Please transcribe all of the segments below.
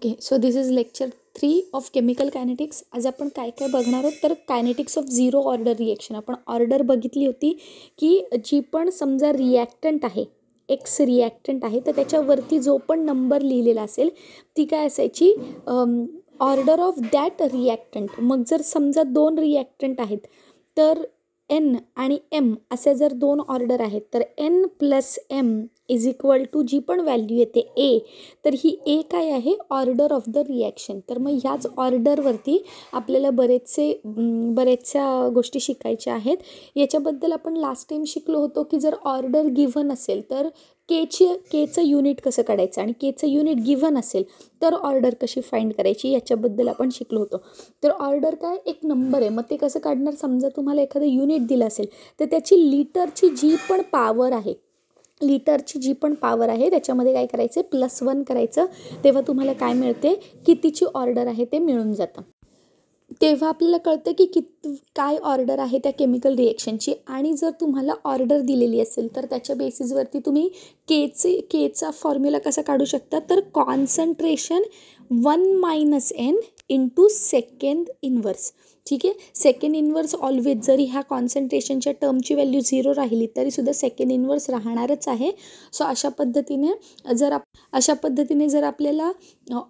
Okay, so this is lecture 3 of chemical kinetics. आज आपण काय काय बघणार आहोत तर kinetics of zero order reaction. आपण ऑर्डर बघितली होती की जी पण समजा रिॲक्टंट आहे, एक्स रिॲक्टंट आहे, तर त्याच्यावरती जो पण नंबर लिहिलेला असेल ती काय असायची, ऑर्डर ऑफ दॅट रिॲक्टंट. मग जर समजा 2 रिॲक्टंट आहेत तर एन आणि एम असे जर 2 ऑर्डर आहेत तर N plus M is equal to जी पण व्हॅल्यू येते ए, तर ही ए काय आहे, ऑर्डर ऑफ द रिॲक्शन. तर मग ह्याच ऑर्डरवरती आपल्याला बरेचशा गोष्टी शिकायच्या आहेत. याच्याबद्दल आपण लास्ट टाइम शिकलो होतो की जर ऑर्डर गिव्हन असेल तर केचं युनिट कसं काढायचं आणि केचं युनिट गिव्हन असेल तर ऑर्डर कशी फाइंड करायची याच्याबद्दल आपण शिकलो होतो. तर ऑर्डर काय, एक नंबर आहे, मग ते कसं काढणार. समजा तुम्हाला एखादं युनिट दिलं असेल तर त्याची लिटरची जी पण पावर आहे त्याच्यामध्ये काय करायचं, +1 करायचं. तेव्हा तुम्हाला काय मिळते, कितीची ऑर्डर आहे ते मिळून जातं. तेव्हा आपल्याला कळतं की काय ऑर्डर आहे त्या केमिकल रिॲक्शनची. आणि जर तुम्हाला ऑर्डर दिलेली असेल तर त्याच्या बेसिसवरती तुम्ही केचा फॉर्म्युला कसा काढू शकता, तर concentration 1 - n into second inverse. ठीक आहे, सेकंड इन्व्हर्स ऑलवेज, जरी ह्या कॉन्सन्ट्रेशनच्या टर्मची व्हॅल्यू 0 राहिली तरीसुद्धा सेकंड इन्व्हर्स राहणारच आहे. सो अशा पद्धतीने जर आपल्याला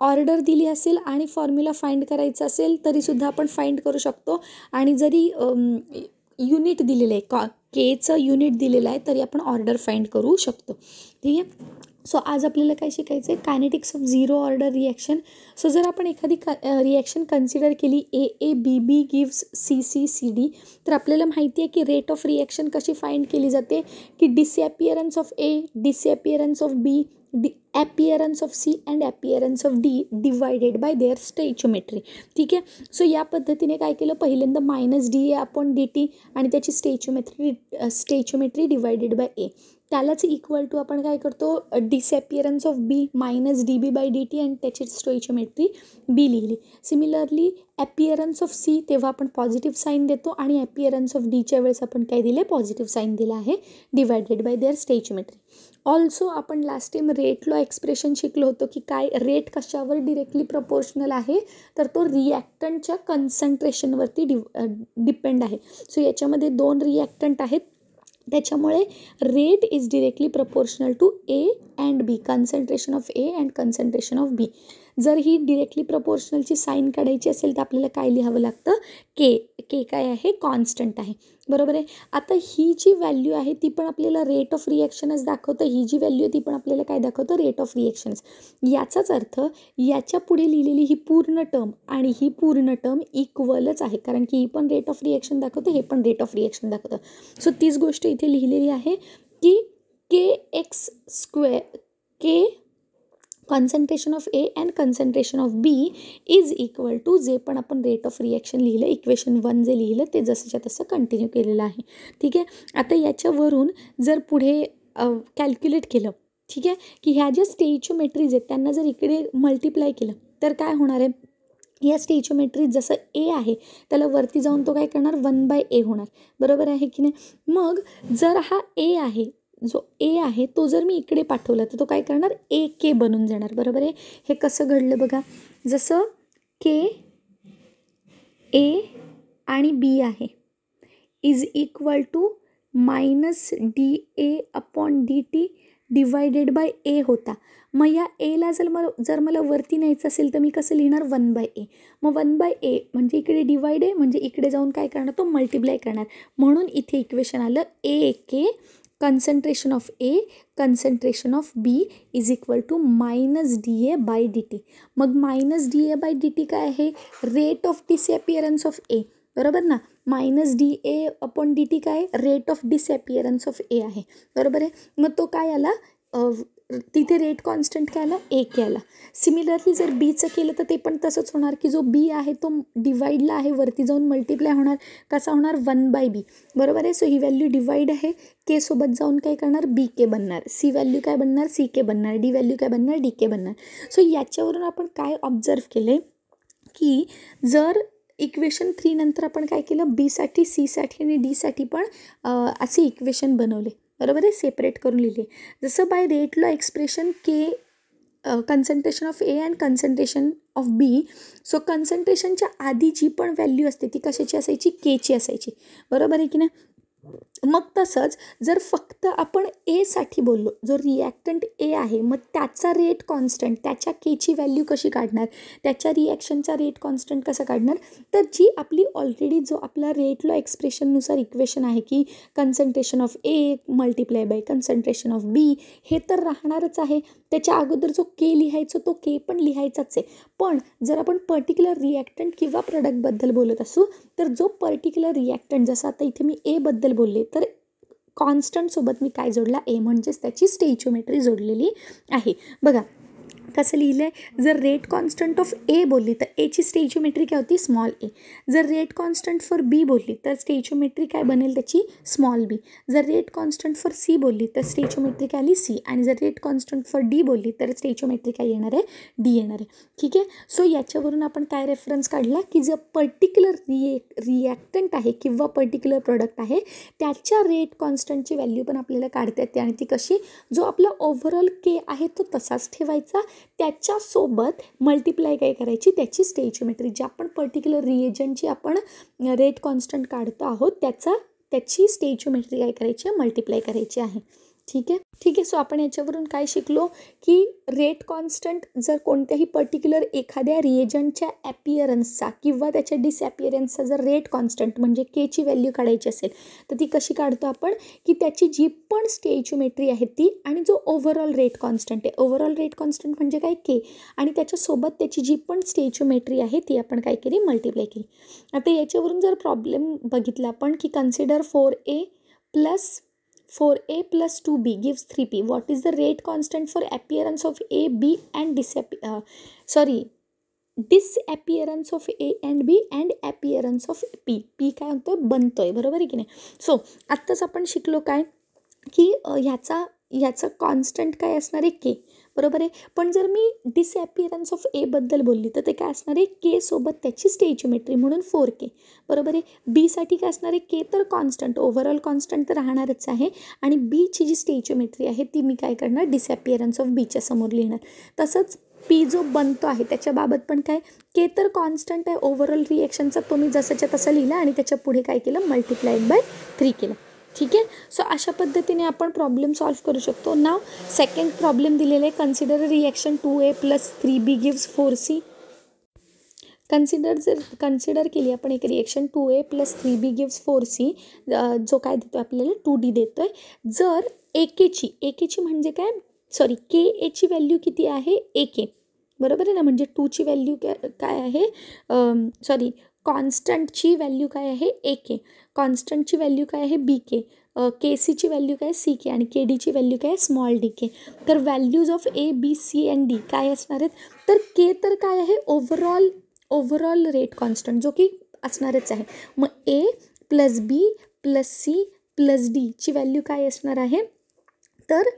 ऑर्डर दिली असेल आणि फॉर्म्युला फाइंड करायचा असेल तरीसुद्धा आपण फाइंड करू शकतो. आणि जरी युनिट दिलेलं आहे, केचं युनिट दिलेलं आहे, तरी आपण ऑर्डर फाइंड करू शकतो. ठीक आहे. सो आज आपल्याला काय शिकायचं आहे, kinetics of zero order reaction. So जर आपण एखादी रिॲक्शन कन्सिडर केली, A B B gives C D, तर आपल्याला माहिती आहे की रेट ऑफ रिॲक्शन कशी फाइंड केली जाते, की disappearance of A, disappearance of B, appearance of C and appearance of D divided by their stoichiometry. ठीक आहे. सो या पद्धतीने काय केलं, पहिल्यांदा -dA/dt आणि त्याची स्टेचिओमेट्री डिवायडेड बाय ए, त्यालाच इक्वल टू आपण काय करतो, डिसअपिअरन्स ऑफ बी -dB/dt आणि त्याची स्टोइचियोमेट्री बी लिहिली. सिमिलरली ॲपिअरन्स ऑफ सी, तेव्हा आपण पॉझिटिव्ह साईन देतो आणि ॲपिअरन्स ऑफ डीच्या वेळेस आपण काय दिले, पॉझिटिव्ह साईन दिला आहे, डिवायडेड बाय देअर स्टेचिओमेट्री. ऑल्सो आपण last time rate law expression शिकलो होतो की काय रेट कशावर डिरेक्टली प्रपोर्शनल आहे, तर तो रिॲक्टंटच्या कन्सन्ट्रेशनवरती डिपेंड आहे. सो याच्यामध्ये 2 रिॲक्टंट आहेत, त्याच्यामुळे rate is directly proportional to A and B, concentration of A and concentration of B. जर ही डिरेक्टली प्रपोर्शनलची साईन काढायची असेल तर आपल्याला काय लिहावं लागतं, के काय आहे, कॉन्स्टंट आहे, बरोबर आहे. आता ही जी व्हॅल्यू आहे ती पण आपल्याला रेट ऑफ रिॲक्शनच दाखवतं, ही जी व्हॅल्यू आहे ती पण आपल्याला काय दाखवतं, रेट ऑफ रिॲक्शनच. याचाच अर्थ याच्या पुढे लिहिलेली ही पूर्ण टर्म आणि ही पूर्ण टर्म इक्वलच आहे, कारण की ही पण रेट ऑफ रिॲक्शन दाखवते, हे पण रेट ऑफ रिॲक्शन दाखवतं. सो तीच गोष्ट इथे लिहिलेली आहे की K concentration of A and concentration of B is equal to, जे पण आपण रेट ऑफ रिॲक्शन लिहिलं, इक्वेशन 1 जे लिहिलं ते जसंच्या तसं कंटिन्यू केलेलं आहे. ठीक आहे. आता याच्यावरून जर पुढे कॅल्क्युलेट केलं, ठीक आहे, की ह्या ज्या स्टेचिओमेट्रीज आहेत त्यांना जर इकडे मल्टिप्लाय केलं तर काय होणार आहे, या स्टेचिओमेट्रीज जसं ए आहे त्याला वरती जाऊन तो काय करणार, 1/a होणार, बरोबर आहे की नाही. मग जर हा ए आहे, जो ए आहे तो जर मी इकडे पाठवला तर तो काय करणार, ए के बनून जाणार, बरोबर आहे. हे कसं घडलं बघा, जसं के ए आणि बी आहे is equal to -dA/dt divided by A होता. मग या एला जर मला वरती न्यायचं असेल तर मी कसं लिहिणार, 1/a. मग 1/a म्हणजे इकडे डिवाइड आहे, म्हणजे इकडे जाऊन काय करणार, तो मल्टिप्लाय करणार. म्हणून इथे इक्वेशन आलं A K concentration of A concentration of B is equal to -dA/dt. मग -dA/dt काय आहे, rate of disappearance of A, बरोबर ना. -dA/dt काय, rate of disappearance of A आहे, बरोबर आहे. मग तो काय आला, तिथे रेट कॉन्स्टंट काय आला, ए के आला. सिमिलरली जर बीचं केलं तर ते पण तसंच होणार की जो बी आहे तो डिवाइडला आहे, वरती जाऊन मल्टिप्लाय होणार, कसा होणार, 1/b, बरोबर आहे. सो ही व्हॅल्यू डिवाइड आहे, के सोबत जाऊन काय करणार, बी के बनणार, सी व्हॅल्यू काय बनणार, सी के बनणार, डी व्हॅल्यू काय बनणार, डी के बनणार. सो याच्यावरून आपण काय ऑब्झर्व केले की जर इक्वेशन 3 नंतर आपण काय केलं, बीसाठी, सीसाठी आणि डीसाठी पण असे इक्वेशन बनवले, बरोबर आहे, सेपरेट करून लिहिले. जसं by rate law expression K concentration of A and concentration of B. So कन्सन्ट्रेशनच्या आधी जी पण व्हॅल्यू असते ती कशाची असायची, केची असायची, बरोबर आहे की नाही. मग तसंच जर फक्त आपण एसाठी बोललो, जो रिॲक्टंट ए आहे मग त्याचा रेट कॉन्स्टंट, त्याच्या केची व्हॅल्यू कशी काढणार, त्याच्या रिॲक्शनचा रेट कॉन्स्टंट कसा काढणार, तर जी आपली ऑलरेडी जो आपला रेट लॉ एक्सप्रेशननुसार इक्वेशन आहे की concentration of A multiply by concentration of B, हे तर राहणारच आहे. त्याच्या अगोदर जो के लिहायचो तो के पण लिहायचाच आहे. पण जर आपण पर्टिक्युलर रिॲक्टंट किंवा प्रोडक्टबद्दल बोलत असू तर जो पर्टिक्युलर रिॲक्टंट, जसं आता इथे मी ए बद्दल बोलले तर कॉन्स्टंटसोबत मी काय जोडला, ए म्हणजेच त्याची स्टेचिओमेट्री जोडलेली आहे. बघा कसं लिहिलं आहे, जर रेट कॉन्स्टंट ऑफ ए बोलली तर एची स्टेचिओमेट्री काय होती, स्मॉल ए. जर रेट कॉन्स्टंट फॉर बी बोलली तर स्टेचिओमेट्री काय बनेल त्याची, स्मॉल बी. जर रेट कॉन्स्टंट फॉर सी बोलली तर स्टेचिओमेट्री काय आली, सी. आणि जर रेट कॉन्स्टंट फॉर डी बोलली तर स्टेचिओमेट्री काय येणार आहे, डी येणार आहे. ठीक आहे. सो याच्यावरून आपण काय रेफरन्स काढला की जर पर्टिक्युलर रिॲक्टंट आहे किंवा पर्टिक्युलर प्रोडक्ट आहे त्याच्या रेट कॉन्स्टंटची व्हॅल्यू पण आपल्याला काढता येते. आणि ती कशी, जो आपला ओव्हरऑल के आहे तो तसाच ठेवायचा, त्याच्यासोबत मल्टिप्लाय काय करायची, त्याची स्टेचिओमेट्री, ज्या आपण पर्टिक्युलर रिएजंटची आपण रेट कॉन्स्टंट काढतो आहोत त्याची स्टेचिओमेट्री काय करायची, मल्टिप्लाय करायची आहे. ठीक आहे. ठीक आहे. सो आपण याच्यावरून काय शिकलो की रेट कॉन्स्टंट जर कोणत्याही पर्टिक्युलर एखाद्या रिएजंटच्या ॲपिअरन्सचा किंवा त्याच्या डिसॲपिअरन्सचा जर रेट कॉन्स्टंट म्हणजे केची व्हॅल्यू काढायची असेल तर ती कशी काढतो आपण, की त्याची जी पण स्टेचिओमेट्री आहे ती आणि जो ओव्हरऑल रेट कॉन्स्टंट आहे, ओव्हरऑल रेट कॉन्स्टंट म्हणजे काय, के, आणि त्याच्यासोबत त्याची जी पण स्टेचिओमेट्री आहे ती आपण काय केली, मल्टिप्लाय केली. आता याच्यावरून जर प्रॉब्लेम बघितला आपण की consider 4a plus 2b gives 3p. What is the rate constant for appearance of a, b and disappearance of a and b and appearance of p. p काय होतोय, बनतोय, बरोबर आहे की नाही. सो आत्ताच आपण शिकलो काय की ह्याचा कॉन्स्टंट काय असणार आहे, के, बरोबर आहे. पण जर मी डिसॲपिअरन्स ऑफ ए बद्दल बोलली तर ते काय असणार आहे, के सोबत त्याची स्टेचिओमेट्री म्हणून 4k, बरोबर आहे. बीसाठी काय असणार आहे, के तर कॉन्स्टंट, ओव्हरऑल कॉन्स्टंट तर राहणारच आहे, आणि बीची जी स्टेचिओमेट्री आहे ती मी काय करणार, डिसॲपिअरन्स ऑफ बीच्या समोर लिहिणार. तसंच पी जो बनतो आहे त्याच्याबाबत पण काय, के तर कॉन्स्टंट आहे, ओव्हरऑल रिएक्शनचा तो मी जसंच्या तसं लिहिला आणि त्याच्या पुढे काय केलं, मल्टिप्लाइड बाय 3 केलं. ठीक आहे. सो अशा पद्धतीने आपण प्रॉब्लेम सॉल्व्ह करू शकतो. नाव सेकंड प्रॉब्लेम दिलेलं आहे, consider reaction 2a + 3b gives 4c. Consider केली आपण एक reaction 2a + 3b gives 4c, जो काय देतो आपल्याला 2d देतो आहे. जर एकेची म्हणजे काय, सॉरी के एची व्हॅल्यू किती आहे, AK, बरोबर आहे ना, म्हणजे 2ची व्हॅल्यू काय आहे, सॉरी कॉन्स्टंटची व्हॅल्यू काय आहे, AK, कॉन्स्टंटची व्हॅल्यू काय आहे, BK, KCची व्हॅल्यू काय, CK, आणि KDची व्हॅल्यू काय, स्मॉल dk. तर values of A, B, C and D काय असणार आहेत, तर K तर काय आहे, ओव्हरऑल रेट कॉन्स्टंट जो की असणारच आहे. मग A + B + C + D ची व्हॅल्यू काय असणार आहे, तर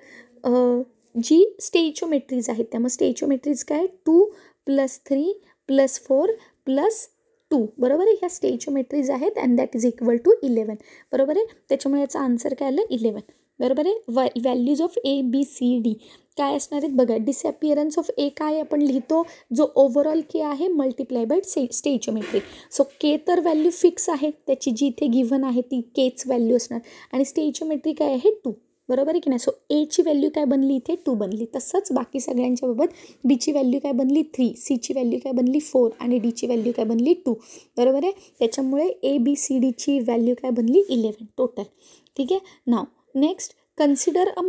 जी स्टेचिओमेट्रीज आहेत त्या, मग स्टेचिओमेट्रीज काय, 2 + 3 + 4 + 2, बरोबर आहे. ह्या स्टेचिओमेट्रीज आहेत and that is equal to 11, बरोबर आहे. त्याच्यामुळे याचा आन्सर काय आलं, 11, बरोबर आहे. Values of A, B, C, D काय असणार आहेत बघा, डिसॲपिअरन्स ऑफ ए काय आपण लिहितो, जो ओव्हरऑल के आहे मल्टिप्लाय बाय स्टेचिओमेट्री. सो के तर व्हॅल्यू फिक्स आहे, त्याची जी इथे गिव्हन आहे ती केच व्हॅल्यू असणार, आणि स्टेचिओमेट्री काय आहे, 2, बरोबर आहे की नाही. सो एची व्हॅल्यू काय बनली, इथे 2 बनली. तसंच बाकी सगळ्यांच्या बाबत बीची व्हॅल्यू काय बनली, 3, सीची व्हॅल्यू काय बनली, 4, आणि डीची व्हॅल्यू काय बनली, 2, बरोबर आहे. त्याच्यामुळे ABCDची व्हॅल्यू काय बनली, 11 टोटल. ठीक आहे. Now next, consider a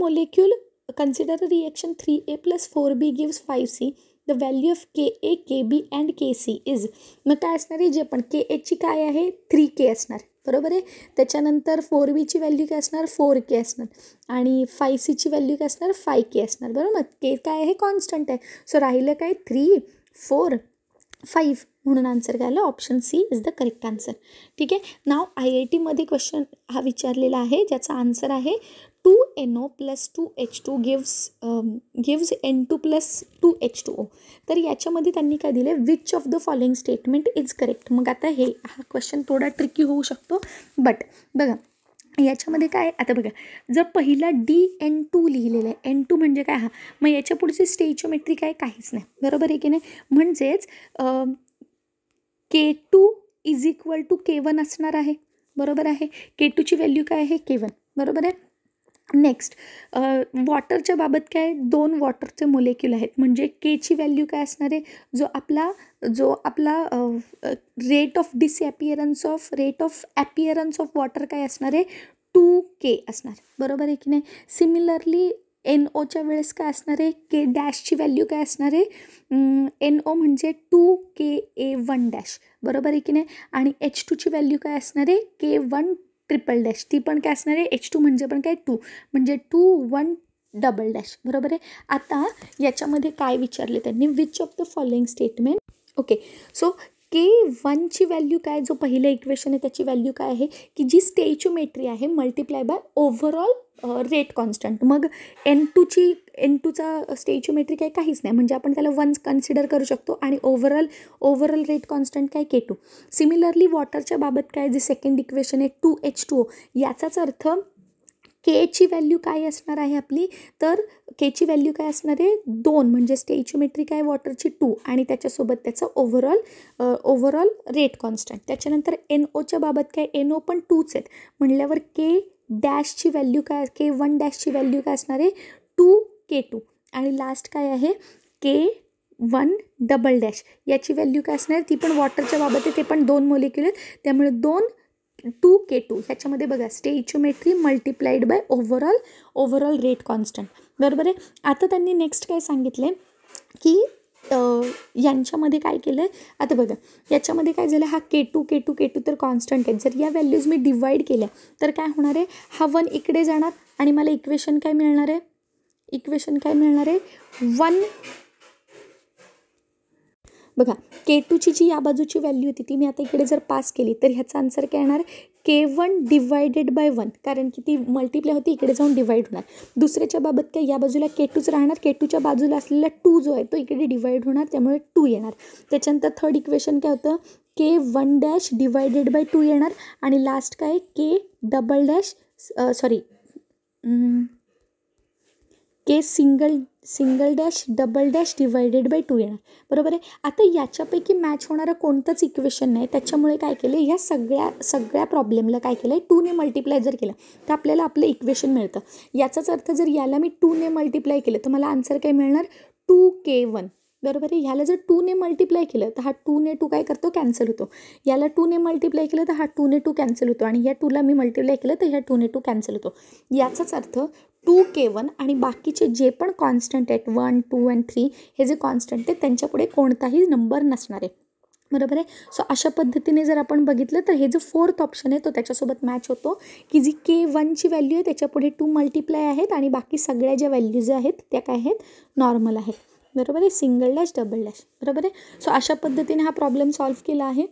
reaction 3a + 4b gives 5c. The value of KA, KB and KC is. मग काय असणार आहे, जे पण KAची काय आहे, 3k असणार, बरोबर आहे. त्याच्यानंतर 4bची व्हॅल्यू काय असणार, 4k असणार, आणि 5cची व्हॅल्यू काय असणार, 5k असणार, बरोबर. के काय आहे, कॉन्स्टंट आहे. सो राहिलं काय, 3, 4, 5, म्हणून आन्सर काय आलं, option C is the correct answer. ठीक आहे. नाव IITमध्ये क्वेश्चन हा विचारलेला आहे, ज्याचा आन्सर आहे 2NO + 2H2 gives N2 + 2H2O. तर याच्यामध्ये त्यांनी काय दिले, which of the following statement is correct. मग आता हा क्वेश्चन थोडा ट्रिकी होऊ शकतो, बट बघा याच्यामध्ये काय आता बघा, जर पहिला DN2 लिहिलेलं आहे, N2 म्हणजे काय, हा मग याच्या पुढची स्टेइचियोमेट्री काय, काहीच नाही, बरोबर आहे की नाही. म्हणजेच K2 is equal to K1 असणार आहे, बरोबर आहे. K2ची व्हॅल्यू काय आहे, K1, बरोबर आहे. नेक्स्ट वॉटरच्या बाबत काय, 2 वॉटरचे मोलेक्युल आहेत, म्हणजे केची व्हॅल्यू काय असणार आहे, जो आपला rate of appearance of water काय असणार आहे, 2K असणार, बरोबर आहे की नाही. सिमिलरली NOच्या वेळेस काय असणार आहे, K डॅशची व्हॅल्यू काय असणार आहे, NO म्हणजे 2KA1 डॅश, बरोबर आहे की नाही. आणि H2ची व्हॅल्यू काय असणार आहे, K1 ट्रिपल डॅश, ती पण काय असणार आहे, H2 म्हणजे पण काय 2, म्हणजे 2 1 डबल डॅश, बरोबर आहे. आता याच्यामध्ये काय विचारले त्यांनी, which of the following statement, okay. So K1ची व्हॅल्यू काय, जो पहिलं इक्वेशन आहे त्याची व्हॅल्यू काय आहे, की जी स्टेइचियोमेट्री आहे multiply by overall rate constant. मग N2चा स्टेइचियोमेट्री काय, काहीच नाही, म्हणजे आपण त्याला 1 कन्सिडर करू शकतो. आणि ओव्हरऑल रेट कॉन्स्टंट काय, K2. सिमिलरली वॉटरच्या बाबत काय, जे सेकंड इक्वेशन आहे 2H2O, याचाच अर्थ Kची व्हॅल्यू काय असणार आहे आपली, तर Kची व्हॅल्यू काय असणार आहे, 2, म्हणजे स्टेइचियोमेट्री काय वॉटरची 2, आणि त्याच्यासोबत त्याचा ओव्हरऑल रेट कॉन्स्टंट. त्याच्यानंतर NOच्या बाबत काय, NO पण 2च आहेत, म्हणल्यावर K डॅशची व्हॅल्यू काय, K1 डॅशची व्हॅल्यू काय असणार आहे, 2K2. आणि लास्ट काय आहे, K1 डबल डॅश, याची व्हॅल्यू काय असणार, ती पण वॉटरच्या बाबत आहे, ते पण 2 मोलेक्युल आहेत, त्यामुळे 2K2. ह्याच्यामध्ये बघा stoichiometry multiplied by overall rate constant, बरोबर आहे. आता त्यांनी नेक्स्ट काय सांगितले, की यांच्यामध्ये काय केलं आहे, आता बघा याच्यामध्ये काय झालं, हा K2 तर कॉन्स्टंट आहे. जर या व्हॅल्यूज मी डिवाईड केल्या तर काय होणार आहे, हा 1 इकडे जाणार आणि मला इक्वेशन काय मिळणार आहे, 1. बघा K2ची जी या बाजूची व्हॅल्यू होती ती मी आता इकडे जर पास केली तर ह्याचा आन्सर काय येणार, K1 डिवायडेड बाय 1, कारण की ती मल्टिप्लाय होती, इकडे जाऊन डिवाईड होणार. दुसऱ्याच्या बाबत काय, या बाजूला K2च राहणार, K2च्या बाजूला असलेला 2 जो आहे तो इकडे डिवाईड होणार, त्यामुळे 2 येणार. त्याच्यानंतर थर्ड इक्वेशन काय होतं, K1 डॅश डिवायडेड बाय 2 येणार. आणि लास्ट काय, K single dash double dash divided by 2 येणार, बरोबर आहे. आता याच्यापैकी मॅच होणारं कोणतंच इक्वेशन नाही, त्याच्यामुळे काय केलं, या सगळ्या प्रॉब्लेमला काय केलं आहे, 2ने मल्टिप्लाय जर केलं तर आपल्याला आपलं इक्वेशन मिळतं. याचाच अर्थ जर याला मी 2ने मल्टिप्लाय केलं तर मला आन्सर काय मिळणार, 2K1, बरोबर आहे. ह्याला जर 2ने मल्टिप्लाय केलं तर हा 2ने 2 काय करतो, कॅन्सल होतो. याला 2ने मल्टिप्लाय केलं तर हा 2ने 2 कॅन्सल होतो, आणि या 2ला मी मल्टिप्लाय केलं तर ह्या 2ने 2 कॅन्सल होतो. याचाच अर्थ 2K1 आणि बाकीचे जे पण कॉन्स्टंट आहेत 1 2 आणि 3 हे जे कॉन्स्टंट आहेत त्यांच्यापुढे कोणताही नंबर नसणार आहे, बरोबर आहे. सो अशा पद्धतीने जर आपण बघितलं तर हे जो 4th ऑप्शन आहे तो त्याच्यासोबत मॅच होतो, की जी K1ची व्हॅल्यू आहे त्याच्यापुढे 2 मल्टिप्लाय आहेत आणि बाकी सगळ्या ज्या व्हॅल्यूज आहेत त्या काय आहेत, नॉर्मल आहेत, बरोबर आहे. सिंगल डॅश डबल डॅश, बरोबर आहे. सो अशा पद्धतीने हा प्रॉब्लेम सॉल्व्ह केला आहे.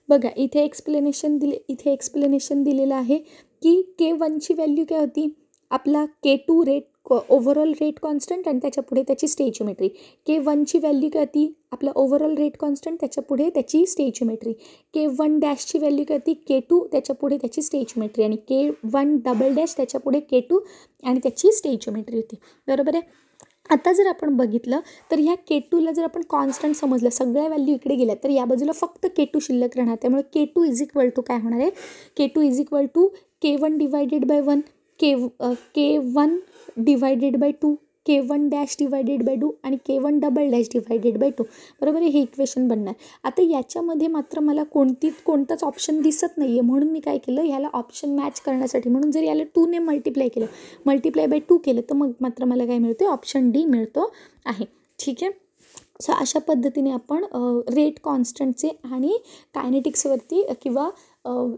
बघा इथे एक्सप्लेनेशन दिलेलं आहे, की K1ची व्हॅल्यू काय होती, आपला K2 ओव्हरऑल रेट कॉन्स्टंट आणि त्याच्या पुढे त्याची स्टेइचियोमेट्री. K1ची व्हॅल्यू काय होती, आपला ओव्हरऑल रेट कॉन्स्टंट त्याच्या पुढे त्याची स्टेइचियोमेट्री. K1 डॅशची व्हॅल्यू काय होती, K2 त्याच्या पुढे त्याची स्टेइचियोमेट्री, आणि K1 डबल डॅश त्याच्या पुढे K2 आणि त्याची स्टेइचियोमेट्री होती, बरोबर आहे. आता जर आपण बघितलं तर ह्या K2ला जर आपण कॉन्स्टंट समजलं, सगळ्या व्हॅल्यू इकडे गेल्या तर या बाजूला फक्त K2 शिल्लक राहणार, त्यामुळे K2 इज इक्वल टू काय होणार आहे, K2 is equal to K1 divided by 1, K1 divided by 2, K1 dash divided by 2 आणि K1 double dash divided by 2, बरोबर आहे. हे इक्वेशन बनणार. आता याच्यामध्ये मात्र मला कोणताच ऑप्शन दिसत नाही आहे, म्हणून मी काय केलं, ह्याला ऑप्शन मॅच करण्यासाठी म्हणून जर याला 2ने मल्टिप्लाय बाय 2 केलं तर मग मात्र मला काय मिळते, ऑप्शन डी मिळतो आहे, ठीक आहे. सो अशा पद्धतीने आपण रेट कॉन्स्टंटचे आणि कायनेटिक्सवरती किंवा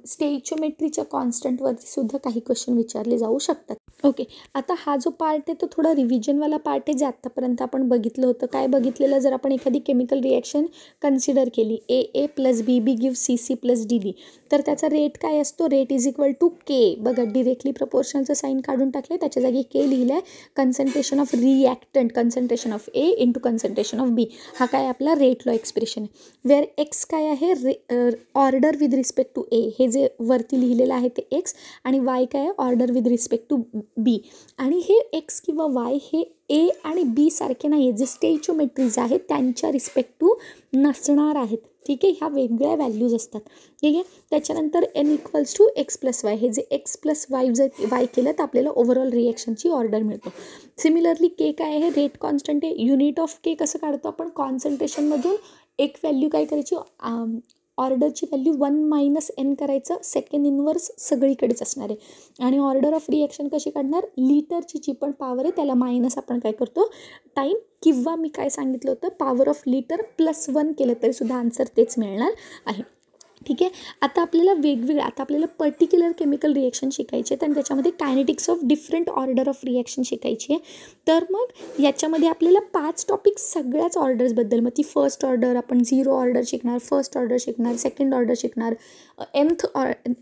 स्टेइचियोमेट्रीच्या कॉन्स्टंटवरती सुद्धा काही क्वेश्चन विचारले जाऊ शकतात. ओके. आता हा जो पार्ट आहे तो थोडा रिव्हिजनवाला पार्ट आहे, जे आत्तापर्यंत आपण बघितलं होतं. काय बघितलेलं, जर आपण एखादी केमिकल रिॲक्शन कन्सिडर केली, ए प्लस बी गिव्ह सी प्लस डी, तर त्याचा रेट काय असतो, रेट इज इक्वल टू के. बघा, डिरेक्टली प्रपोर्शनचं साईन काढून टाकले, त्याच्या जागी के लिहिलं आहे. Concentration of reactant, concentration of A into concentration of B, हा काय आपला रेट लॉ एक्सप्रेशन आहे. वेअर एक्स काय आहे, order with respect to A, हे जे वरती लिहिलेलं आहे ते एक्स, आणि वाय काय आहे, order with respect to be. आणि हे एक्स किंवा वाय हे ए आणि बी सारखे नाही आहेत, जे स्टेचोमेट्रीज आहेत त्यांच्या रिस्पेक्ट टू नसणार आहेत. ठीक आहे, ह्या वेगळ्या व्हॅल्यूज असतात. ठीक आहे. त्याच्यानंतर N equals to X plus Y, हे जे एक्स प्लस वाय जर वाय केलं तर आपल्याला ओव्हरऑल रिॲक्शनची ऑर्डर मिळतो. सिमिलरली के काय आहे, रेट कॉन्स्टंट आहे. युनिट ऑफ के कसं काढतो आपण, कॉन्सन्ट्रेशनमधून एक व्हॅल्यू काय करायची, ऑर्डरची व्हॅल्यू 1 - n करायचं, सेकंड इनवर्स सगळीकडेच असणार आहे. आणि ऑर्डर ऑफ रिॲक्शन कशी काढणार, लिटरची जी पण पॉवर आहे त्याला मायनस आपण काय करतो, टाईम, किंवा मी काय सांगितलं होतं, पॉवर ऑफ लिटर +1 केलं तरीसुद्धा आन्सर तेच मिळणार आहे. ठीक आहे. आता आपल्याला आता आपल्याला पर्टिक्युलर केमिकल रिॲक्शन शिकायचे आहेत आणि त्याच्यामध्ये kinetics of different order of reaction शिकायची आहे. तर मग याच्यामध्ये आपल्याला 5 टॉपिक्स सगळ्याच ऑर्डर्सबद्दल, मग ती फर्स्ट ऑर्डर आपण 0 ऑर्डर शिकणार, फर्स्ट ऑर्डर शिकणार, सेकंड ऑर्डर शिकणार,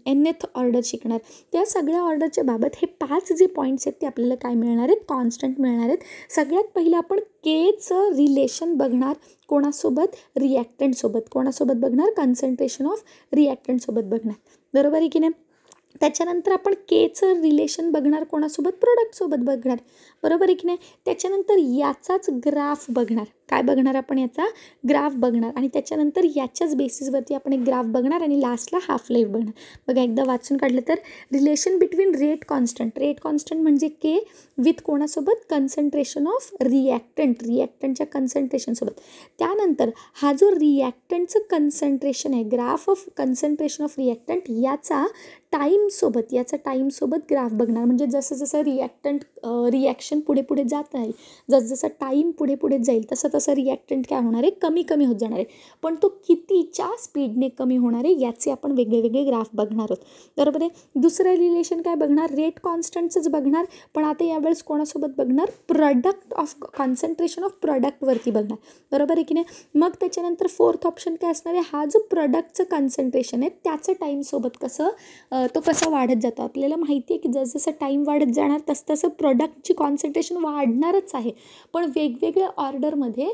nth ऑर्डर शिकणार. त्या सगळ्या ऑर्डरच्या बाबत हे 5 जे पॉईंट्स आहेत ते आपल्याला काय मिळणार आहेत, कॉन्स्टंट मिळणार आहेत. सगळ्यात पहिलं आपण केचं रिलेशन बघणार, कोणासोबत, रिॲक्टंटसोबत. कोणासोबत बघणार, कन्सन्ट्रेशन ऑफ रिॲक्टंटसोबत बघणार. बरोबर आहे की नाही. त्याच्यानंतर आपण केचं रिलेशन बघणार, कोणासोबत, प्रोडक्टसोबत बघणार. बरोबर आहे की नाही. त्याच्यानंतर याचाच ग्राफ बघणार. काय बघणार आपण, याचा ग्राफ बघणार. आणि त्याच्यानंतर याच्याच बेसिसवरती आपण एक ग्राफ बघणार आणि लास्टला हाफ लाईफ बघणार. बघा, एकदा वाचून काढलं तर, रिलेशन बिटवीन रेट कॉन्स्टंट म्हणजे के विथ कोणासोबत, कन्सन्ट्रेशन ऑफ रिॲक्टंटच्या कन्सन्ट्रेशनसोबत. त्यानंतर हा जो रिॲक्टंटचं कन्सन्ट्रेशन आहे, graph of concentration of reactant, याचा टाईमसोबत ग्राफ बघणार. म्हणजे जसं जसं रिॲक्शन पुढे जात आहे, जसं टाईम पुढे जाईल तसं रिॲक्टंट काय होणार आहे, कमी होत जाणार आहे. पण तो कितीच्या स्पीडने कमी होणार आहे याचे आपण वेगळे ग्राफ बघणार आहोत. बरोबर आहे. दुसरं रिलेशन काय बघणार, रेट कॉन्स्टंटचंच बघणार, पण आता यावेळेस कोणासोबत बघणार, कॉन्सन्ट्रेशन ऑफ प्रॉडक्टवरती बघणार. बरोबर आहे की नाही. मग त्याच्यानंतर फोर्थ ऑप्शन काय असणार आहे, हा जो प्रॉडक्टचं कन्सन्ट्रेशन आहे त्याचं टाईमसोबत तो कसा वाढत जातो. आपल्याला माहिती आहे की जसं टाईम वाढत जाणार तसं प्रॉडक्टची कॉन्सन्ट्रेशन वाढणारच आहे, पण वेगवेगळ्या ऑर्डरमध्ये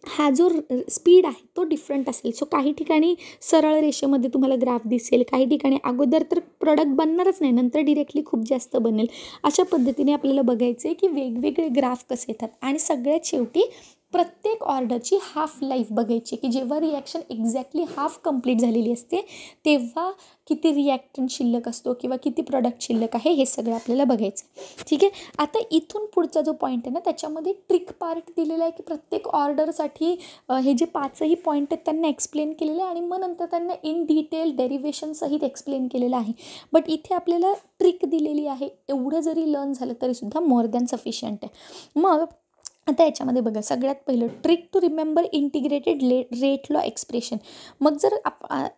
हा जो स्पीड आहे तो डिफरंट असेल. सो काही ठिकाणी सरळ रेषेमध्ये तुम्हाला ग्राफ दिसेल, काही ठिकाणी अगोदर तर प्रॉडक्ट बनणारच नाही, नंतर डिरेक्टली खूप जास्त बनेल. अशा पद्धतीने आपल्याला बघायचं आहे की वेगवेगळे ग्राफ कसे येतात. आणि सगळ्यात शेवटी प्रत्येक ऑर्डरची हाफ लाईफ बघायची, की जेव्हा रिॲक्शन एक्झॅक्टली हाफ कंप्लीट झालेली असते तेव्हा किती रिॲक्टंट शिल्लक असतो किंवा किती प्रॉडक्ट शिल्लक आहे, हे सगळं आपल्याला बघायचं. ठीक आहे. आता इथून पुढचा जो पॉईंट आहे ना, त्याच्यामध्ये ट्रिक पार्ट दिलेला आहे की प्रत्येक ऑर्डरसाठी हे जे 5ही पॉईंट आहेत त्यांना एक्सप्लेन केलेलं आहे आणि मग नंतर त्यांना इन डिटेल डेरिव्हेशनसहित एक्सप्लेन केलेलं आहे. बट इथे आपल्याला ट्रिक दिलेली आहे, एवढं जरी लर्न झालं तरीसुद्धा मोर दॅन सफिशियंट आहे. मग आता याच्यामध्ये बघा, सगळ्यात पहिलं trick to remember integrated rate law expression. मग जर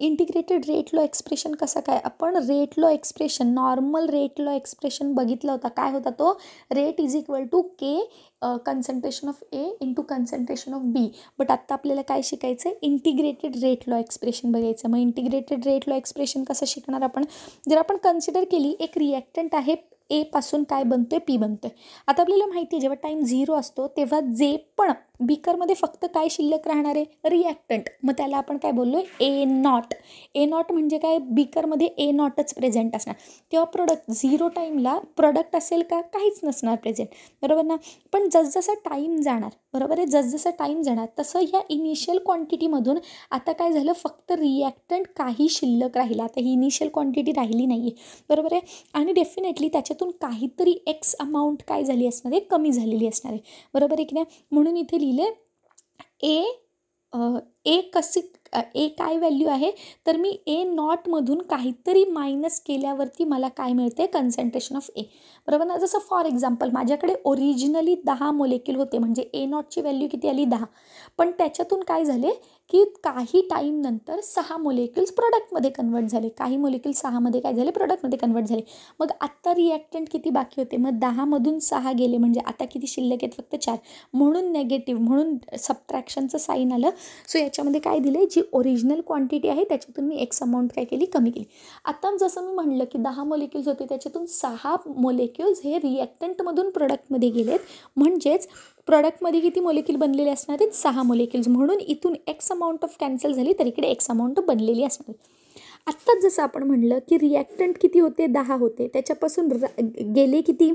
इंटिग्रेटेड रेट लॉ एक्सप्रेशन कसं काय, आपण rate law expression, normal rate law expression बघितला होता. काय होता तो, rate is equal to K concentration of A into concentration of B. But आत्ता आपल्याला काय शिकायचं आहे, इंटिग्रेटेड रेट लॉ एक्सप्रेशन बघायचं. मग इंटिग्रेटेड रेट लॉ एक्सप्रेशन कसं शिकणार आपण, जर आपण कन्सिडर केली एक रिॲक्टंट आहे, ए पासून काय बनतोय, पी बनतोय. आता आपल्याला माहिती आहे जेव्हा टाईम 0 असतो तेव्हा जे पण बीकरमध्ये फक्त काय शिल्लक राहणार आहे, रिॲक्टंट. मग त्याला आपण काय बोललो, ए नॉट म्हणजे काय, बीकरमध्ये ए नॉटच प्रेझेंट असणार. तेव्हा प्रोडक्ट 0 टाईमला प्रोडक्ट असेल का, काहीच नसणार प्रेझेंट. बरोबर ना. पण जसजसा टाईम जाणार, बरोबर आहे, जसजसा टाईम जाणार तसं ह्या इनिशियल क्वांटिटीमधून आता काय झालं, फक्त रिॲक्टंट काही शिल्लक राहिला. आता ही इनिशियल क्वांटिटी राहिली नाही आहे. बरोबर आहे. आणि डेफिनेटली त्याच्यातून काहीतरी एक्स अमाऊंट काय झाली असणार आहे, कमी झालेली असणार आहे. बरोबर आहे की नाही. म्हणून इथे लिहिले ए ए काय व्हॅल्यू आहे, तर मी ए नॉटमधून काहीतरी मायनस केल्यावरती मला काय मिळते, कन्सन्ट्रेशन ऑफ ए. बरोबर ना. जसं फॉर एक्झाम्पल माझ्याकडे ओरिजिनली 10 मोलेक्युल होते, म्हणजे ए नॉटची व्हॅल्यू किती आली, 10. पण त्याच्यातून काय झाले की काही टाईम नंतर 6 मोलेक्युल्स प्रोडक्टमध्ये कन्वर्ट झाले, काही मोलेक्युल 6मध्ये काय झाले, प्रोडक्टमध्ये कन्वर्ट झाले. मग आत्ता रिॲक्टंट किती बाकी होते, मग 10मधून 6 गेले, म्हणजे आता किती शिल्लक आहेत, फक्त 4. म्हणून नेगेटिव्ह, म्हणून सबट्रॅक्शनचं साईन आलं. सो याच्यामध्ये काय दिले, जी ओरिजिनल क्वांटिटी आहे त्याच्यातून मी एक्स अमाऊंट काय केली, कमी केली. आता जसं मी म्हणलं की 10 मोलेक्युल्स होते, त्याच्यातून 6 मोलेक्युल्स हे रिॲक्टंटमधून प्रोडक्टमध्ये गेलेत, म्हणजेच प्रोडक्टमध्ये किती मोलेक्युल बनलेले असणार आहेत, 6 मोलेक्युल्स. म्हणून इथून एक्स अमाऊंट ऑफ कॅन्सल झाली, तर इकडे एक्स अमाऊंट बनलेली असणार. आत्ताच जसं आपण म्हणलं की रिॲक्टंट किती होते, 10 होते, त्याच्यापासून गेले किती,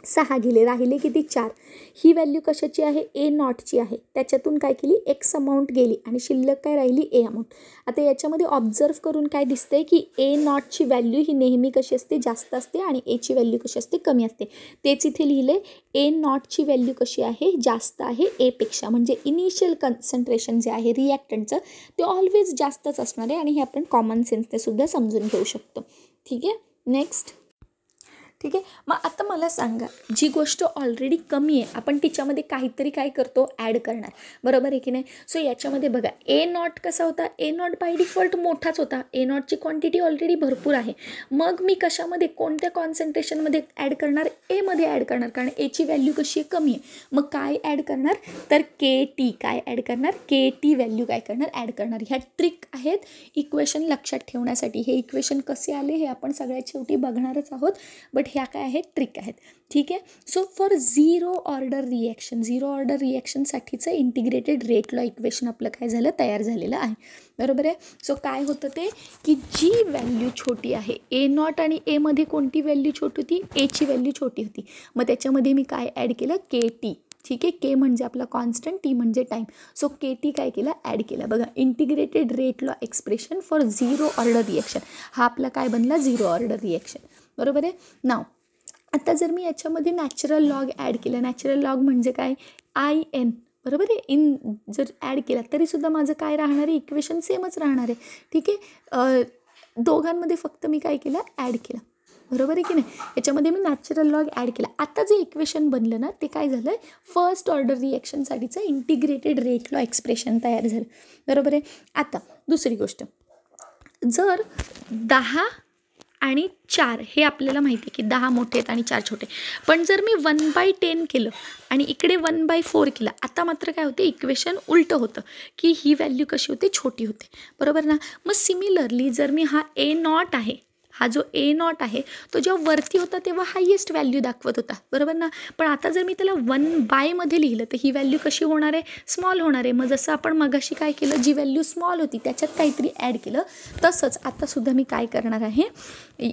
6 गेले, राहिले किती, 4. ही व्हॅल्यू कशाची आहे, ए नॉटची आहे. त्याच्यातून काय केली, एक्स अमाऊंट गेली आणि शिल्लक काय राहिली, ए अमाऊंट. आता याच्यामध्ये ऑब्झर्व करून काय दिसतंय की ए नॉटची व्हॅल्यू ही नेहमी कशी असते, जास्त असते, आणि एची व्हॅल्यू कशी असते, कमी असते. तेच इथे लिहिले, ए नॉटची व्हॅल्यू कशी आहे, जास्त आहे एपेक्षा. म्हणजे इनिशियल कन्सन्ट्रेशन जे आहे रिॲक्टंटचं ते ऑलवेज जास्तच असणार आहे, आणि हे आपण कॉमन सेन्सने सुद्धा समजून घेऊ शकतो. ठीक आहे. नेक्स्ट. ठीक आहे. मग आता मला सांगा, जी गोष्ट ऑलरेडी कमी आहे आपण तिच्यामध्ये काहीतरी काय करतो, ॲड करणार. बरोबर आहे की नाही. सो याच्यामध्ये बघा, ए नॉट कसा होता, ए नॉट बाय डिफॉल्ट मोठाच होता, ए नॉटची क्वांटिटी ऑलरेडी भरपूर आहे. मग मी कशामध्ये, कोणत्या कॉन्सन्ट्रेशनमध्ये ॲड करणार, एमध्ये ॲड करणार, कारण एची व्हॅल्यू कशी आहे, कमी आहे. मग काय ॲड करणार, तर के टी. काय ॲड करणार, के टी व्हॅल्यू काय करणार, ॲड करणार. ह्या ट्रिक आहेत इक्वेशन लक्षात ठेवण्यासाठी. हे इक्वेशन कसे आले हे आपण सगळ्यात शेवटी बघणारच आहोत, बट ह्या काय आहेत, ट्रिक आहेत. ठीक आहे. सो फॉर झिरो ऑर्डर रिॲक्शनसाठीचं इंटिग्रेटेड रेट लॉ इक्वेशन आपलं काय झालं, तयार झालेलं आहे. बरोबर आहे. सो काय होतं ते, की जी व्हॅल्यू छोटी आहे, ए नॉट आणि एमध्ये कोणती व्हॅल्यू छोटी होती, एची व्हॅल्यू छोटी होती. मग त्याच्यामध्ये मी काय ॲड केलं, के टी. ठीक आहे. के म्हणजे आपला कॉन्स्टंट, टी म्हणजे टाईम. सो के टी काय केला, ॲड केला. बघा, integrated rate law expression for zero order reaction, हा आपला काय बनला, झिरो ऑर्डर रिॲक्शन. बरोबर आहे. नाव आता जर मी याच्यामध्ये नॅचरल लॉग ॲड केलं, नॅचरल लॉग म्हणजे काय, आय एन. बरोबर आहे. इन जर ॲड केला तरीसुद्धा माझं काय राहणार आहे, इक्वेशन सेमच राहणार आहे. ठीक आहे. दोघांमध्ये फक्त मी काय केलं, ॲड केलं. बरोबर आहे की नाही. याच्यामध्ये मी नॅचरल लॉग ॲड केला. आता जे इक्वेशन बनलं ना, ते काय झालं, फर्स्ट ऑर्डर रिॲक्शनसाठीचं इंटिग्रेटेड रेट लॉ एक्सप्रेशन तयार झालं. बरोबर आहे. आता दुसरी गोष्ट, जर 10 आणि 4 हे आपल्याला माहिती आहे की 10 मोठे आहेत आणि 4 छोटे, पण जर मी 1/10 केलं आणि इकडे 1/4 केलं, आता मात्र काय होते, इक्वेशन उलटं होतं की ही व्हॅल्यू कशी होते, छोटी होते. बरोबर ना. मग सिमिलरली जर मी हा ए नॉट आहे, हा जो ए नॉट आहे तो जेव्हा वरती होता तेव्हा हायेस्ट व्हॅल्यू दाखवत होता. बरोबर ना. पण आता जर मी त्याला 1/मध्ये लिहिलं तर ही व्हॅल्यू कशी होणार आहे, स्मॉल होणार आहे. मग जसं आपण मगाशी काय केलं, जी व्हॅल्यू स्मॉल होती त्याच्यात काहीतरी ॲड केलं, तसंच आत्तासुद्धा मी काय करणार आहे,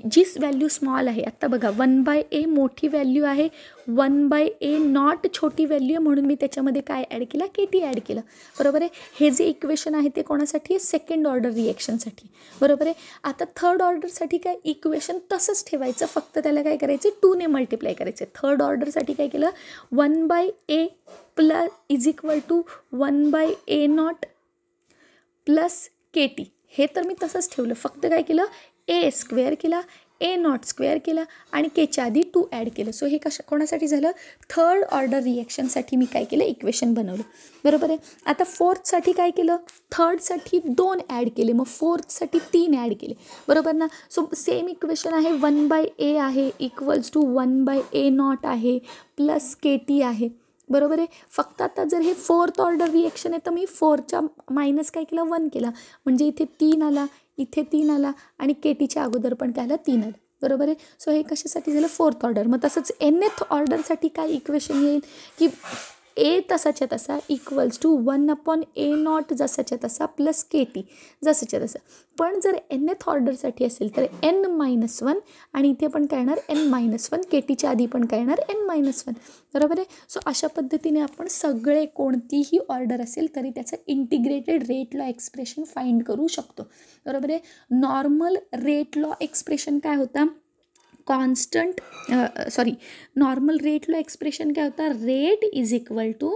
जी व्हॅल्यू स्मॉल आहे, आत्ता बघा 1/a मोठी व्हॅल्यू आहे, 1/a नॉट छोटी व्हॅल्यू आहे, म्हणून मी त्याच्यामध्ये काय ॲड केला, के टी ॲड केलं. बरोबर आहे. हे जे इक्वेशन आहे ते कोणासाठी आहे, सेकंड ऑर्डर रिॲक्शनसाठी. बरोबर आहे. आता थर्ड ऑर्डरसाठी काय, इक्वेशन तसंच ठेवायचं, फक्त त्याला काय करायचं, 2ने मल्टिप्लाय करायचं. थर्ड ऑर्डरसाठी काय केलं, 1/a plus is equal to 1/a not plus K T. हे तर मी तसंच ठेवलं, फक्त काय केलं, ए स्क्वेअर केला, ए नॉट स्क्वेअर केला आणि केच्या आधी 2 ॲड केलं. सो हे कोणासाठी झालं, थर्ड ऑर्डर रिॲक्शनसाठी मी काय केलं, इक्वेशन बनवलं. बरोबर आहे. आता फोर्थसाठी काय केलं, थर्डसाठी 2 ॲड केले, मग फोर्थसाठी 3 ॲड केले. बरोबर ना. सो सेम इक्वेशन आहे, 1/a आहे इक्वल्स टू 1/a नॉट आहे प्लस के टी आहे. बरोबर आहे. फक्त आता जर हे फोर्थ ऑर्डर रिॲक्शन आहे तर मी 4च्या मायनस काय केलं, 1 केला, म्हणजे इथे 3 आला, इथे 3 आला आणि के टीच्या अगोदर पण काय आलं, 3 आलं. बरोबर आहे. सो हे कशासाठी झालं, फोर्थ ऑर्डर. मग तसंच nth ऑर्डरसाठी काय इक्वेशन येईल, की ए तसाच्या तसा इक्वल्स टू 1/a नॉट जसाच्या तसा प्लस के टी जसाच्या तसा. पण जर nth ऑर्डरसाठी असेल तर n-1 आणि इथे पण काय येणार, n-1, के टीच्या आधी पण काय येणार, n-1. बरोबर आहे. सो अशा पद्धतीने आपण सगळे कोणतीही ऑर्डर असेल तरी त्याचं integrated rate law expression find करू शकतो. बरोबर आहे. नॉर्मल रेट लॉ एक्सप्रेशन काय होता, नॉर्मल रेट लॉ एक्सप्रेशन काय होता, rate is equal to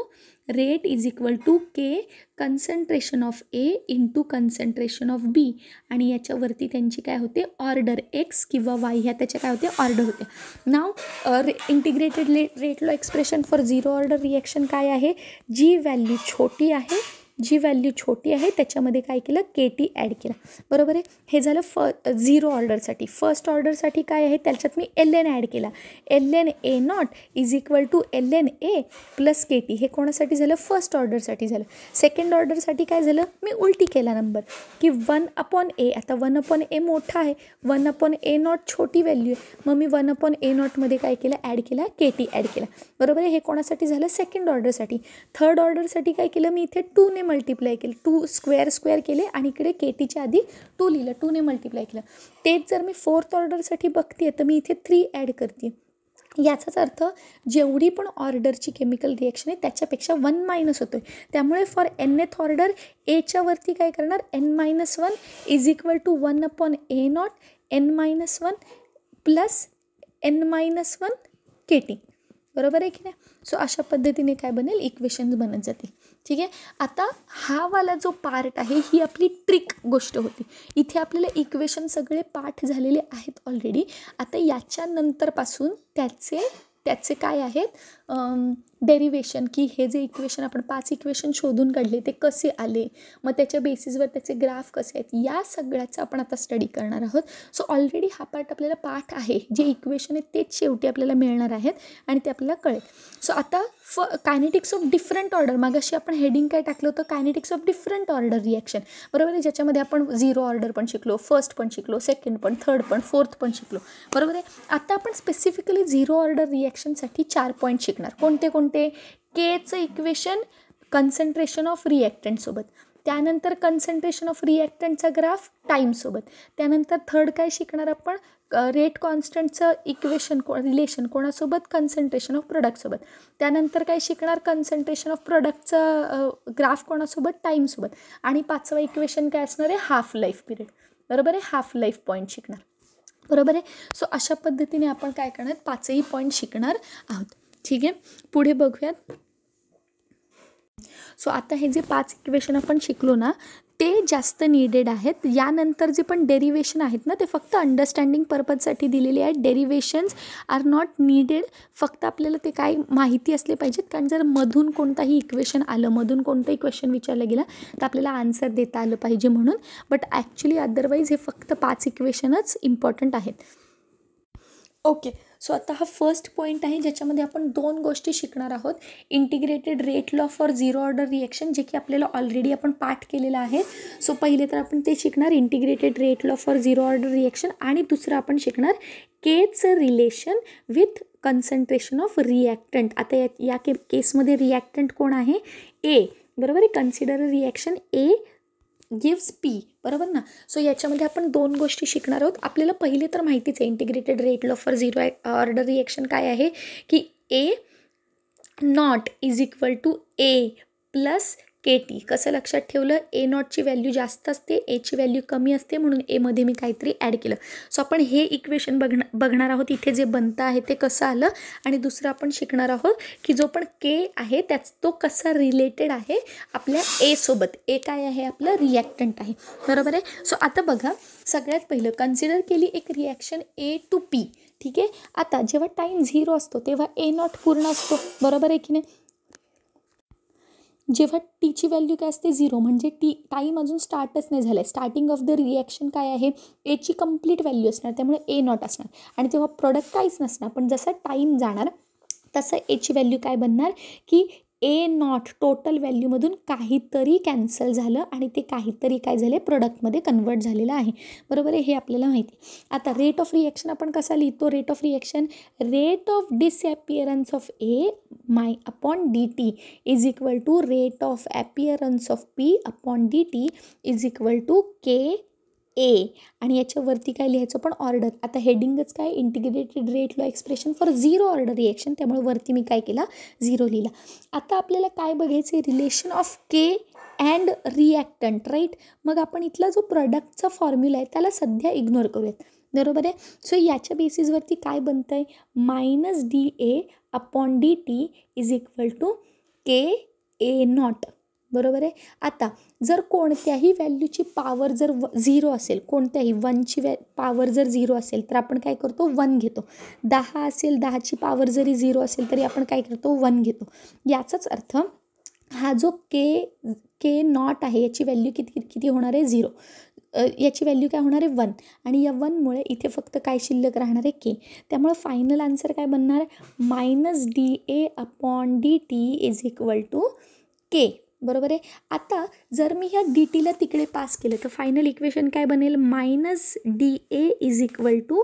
rate is equal to K concentration of A into concentration of B, आणि याच्यावरती त्यांची काय होते ऑर्डर एक्स किंवा वाय ह्या त्याच्या काय होते ऑर्डर होते. Now integrated rate law expression for zero order reaction काय आहे, जी व्हॅल्यू छोटी आहे त्याच्यामध्ये काय केलं के टी ॲड केला. बरोबर आहे. हे झालं झिरो ऑर्डरसाठी. फर्स्ट ऑर्डरसाठी काय आहे त्याच्यात मी एल एन ॲड केला. L N A not is equal to L N A plus K T. हे कोणासाठी झालं फर्स्ट ऑर्डरसाठी झालं. सेकंड ऑर्डरसाठी काय झालं मी उलटी केला नंबर की 1/a. आता 1/a मोठा आहे, 1/a नॉट छोटी व्हॅल्यू आहे, मग मी 1/a नॉटमध्ये काय केलं ॲड केला के टी ॲड केला. बरोबर आहे. हे कोणासाठी झालं सेकंड ऑर्डरसाठी. थर्ड ऑर्डरसाठी काय केलं मी इथे 2ने मल्टिप्लाय केलं, 2 स्क्वेअर केले आणि इकडे के टीच्या आधी 2 लिहिलं, 2ने मल्टिप्लाय केलं. तेच जर मी फोर्थ ऑर्डरसाठी बघते तर मी इथे 3 ॲड करते. याचाच अर्थ जेवढी पण ऑर्डरची केमिकल रिॲक्शन आहे त्याच्यापेक्षा 1 मायनस होतो आहे. त्यामुळे फॉर nth ऑर्डर एच्यावरती काय करणार n-1 is equal to 1/a not n-1 plus n-1 K T. बरोबर आहे की नाही. सो अशा पद्धतीने काय बनेल इक्वेशन्स बनत जातील. ठीक आहे. आता हा वाला जो पार्ट आहे ही आपली ट्रिक गोष्ट होती. इथे आपल्याला इक्वेशन सगळे पाठ झालेले आहेत ऑलरेडी. आता याच्यानंतरपासून त्याचे काय आहेत डेरिवेशन, की हे जे इक्वेशन आपण 5 इक्वेशन शोधून काढले ते कसे आले, मग त्याच्या बेसिसवर त्याचे ग्राफ कसे आहेत, या सगळ्याचं आपण आता स्टडी करणार आहोत. सो ऑलरेडी हा पार्ट आपल्याला पाठ आहे, जे इक्वेशन आहेत तेच शेवटी आपल्याला मिळणार आहेत आणि ते आपल्याला कळेल. सो आता कायनेटिक्स ऑफ डिफरंट ऑर्डर, मागाशी आपण हेडिंग काय टाकलं होतं kinetics of different order reaction. बरोबर आहे. ज्याच्यामध्ये आपण झिरो ऑर्डर पण शिकलो, फर्स्ट पण शिकलो, सेकंड पण, थर्ड पण, फोर्थ पण शिकलो. बरोबर आहे. आता आपण स्पेसिफिकली झिरो ऑर्डर रिॲक्शनसाठी 4 पॉईंट शिकणार. कोणते केचं इक्वेशन कन्सन्ट्रेशन ऑफ रिॲक्टंटसोबत, त्यानंतर कन्सन्ट्रेशन ऑफ रिॲक्टंटचा ग्राफ टाईमसोबत, त्यानंतर थर्ड काय शिकणार आपण रेट कॉन्स्टंटचं इक्वेशन रिलेशन कोणासोबत कन्सन्ट्रेशन ऑफ प्रोडक्टसोबत, त्यानंतर काय शिकणार कन्सन्ट्रेशन ऑफ प्रोडक्टचं ग्राफ कोणासोबत टाईमसोबत, आणि 5वं इक्वेशन काय असणार आहे हाफ लाईफ पिरियड. बरोबर आहे. हाफ लाईफ पॉईंट शिकणार. बरोबर आहे. सो अशा पद्धतीने आपण काय करणार 5ही पॉईंट शिकणार आहोत. ठीक आहे. पुढे बघूयात. सो आता हे जे 5 इक्वेशन आपण शिकलो ना ते जास्त नीडेड आहेत. यानंतर जे पण डेरिवेशन आहेत ना ते फक्त अंडरस्टँडिंग पर्पजसाठी दिलेले आहेत. Derivations are not needed. फक्त आपल्याला ते काय माहिती असले पाहिजेत, कारण जर मधून कोणताही इक्वेशन आलं, मधून कोणतंही क्वेश्चन विचारलं गेलं तर आपल्याला आन्सर देता आलं पाहिजे म्हणून. बट ॲक्च्युली अदरवाईज हे फक्त 5 इक्वेशनच इम्पॉर्टंट आहेत. ओके. सो आता हा फर्स्ट पॉईंट आहे ज्याच्यामध्ये आपण 2 गोष्टी शिकणार आहोत. Integrated rate law for zero order reaction, जे की आपल्याला ऑलरेडी आपण पाठ केलेला आहे. सो पहिले तर आपण ते शिकणार integrated rate law for zero order reaction, आणि दुसरं आपण शिकणार केचं relation with concentration of reactant. आता या केसमध्ये रिॲक्टंट कोण आहे ए. बरोबर आहे. Consider reaction A gives P. बरोबर ना. सो याच्यामध्ये आपण 2 गोष्टी शिकणार आहोत. आपल्याला पहिले तर माहितीच आहे integrated rate law for zero order reaction काय आहे, की A not is equal to A plus K T. कसं लक्षात ठेवलं, ए नॉटची व्हॅल्यू जास्त असते, एची व्हॅल्यू कमी असते, म्हणून एमध्ये मी काहीतरी ॲड केलं. सो आपण हे इक्वेशन बघणार आहोत इथे जे बनतं आहे ते कसं आलं, आणि दुसरं आपण शिकणार आहोत की जो पण के आहे तो कसा रिलेटेड आहे आपल्या ए सोबत. ए काय आहे आपलं रिॲक्टंट आहे. बरोबर आहे. सो आता बघा, सगळ्यात पहिलं कन्सिडर केली एक रिॲक्शन ए टू पी. ठीक आहे. आता जेव्हा टाईम 0 असतो तेव्हा ए नॉट पूर्ण असतो. बरोबर आहे की नाही. जेव्हा टीची व्हॅल्यू काय असते 0, म्हणजे टाईम अजून स्टार्टच नाही झालं आहे. स्टार्टिंग ऑफ द रिॲक्शन काय आहे एची कंप्लीट व्हॅल्यू असणार, त्यामुळे ए नॉट असणार, आणि तेव्हा प्रोडक्ट काहीच नसणार. पण जसा टाईम जाणार तसं एची व्हॅल्यू काय बनणार की ए नॉट टोटल व्हॅल्यूमधून काहीतरी कॅन्सल झालं आणि ते काहीतरी काय झाले प्रोडक्टमध्ये कन्वर्ट झालेलं आहे. बरोबर आहे. हे आपल्याला माहिती. आता रेट ऑफ रिॲक्शन आपण कसा लिहितो, rate of reaction rate of disappearance of A my upon D T is equal to rate of appearance of P upon D T is equal to K A. आणि याच्यावरती काय लिहायचं पण order. आता हेडिंगच काय integrated rate law expression for zero order reaction, त्यामुळे वरती मी काय केला 0 लिहिला. आता आपल्याला काय बघायचं आहे relation of K and reactant. Right. मग आपण इथला जो प्रोडक्टचा फॉर्म्युला आहे त्याला सध्या इग्नोर करूयात. बरोबर आहे. सो याच्या बेसिसवरती काय बनतं आहे -D A upon D T is equal to K A not, बरोबर आहे. आता जर कोणत्याही व्हॅल्यूची पॉवर जर 0 असेल, कोणत्याही 1ची पॉवर जर 0 असेल तर आपण काय करतो 1 घेतो. 10 असेल, 10ची पॉवर जरी 0 असेल तरी आपण काय करतो 1 घेतो. याचाच अर्थ हा जो के नॉट आहे याची व्हॅल्यू किती होणार आहे 0. याची व्हॅल्यू काय होणार आहे 1 आणि या 1मुळे इथे फक्त काय शिल्लक राहणार आहे के. त्यामुळे फायनल आन्सर काय बनणार -dA/dt is equal to K, बरोबर आहे. आता जर मी ह्या dt तिकडे पास केलं तर फायनल इक्वेशन काय बनेल -dA is equal to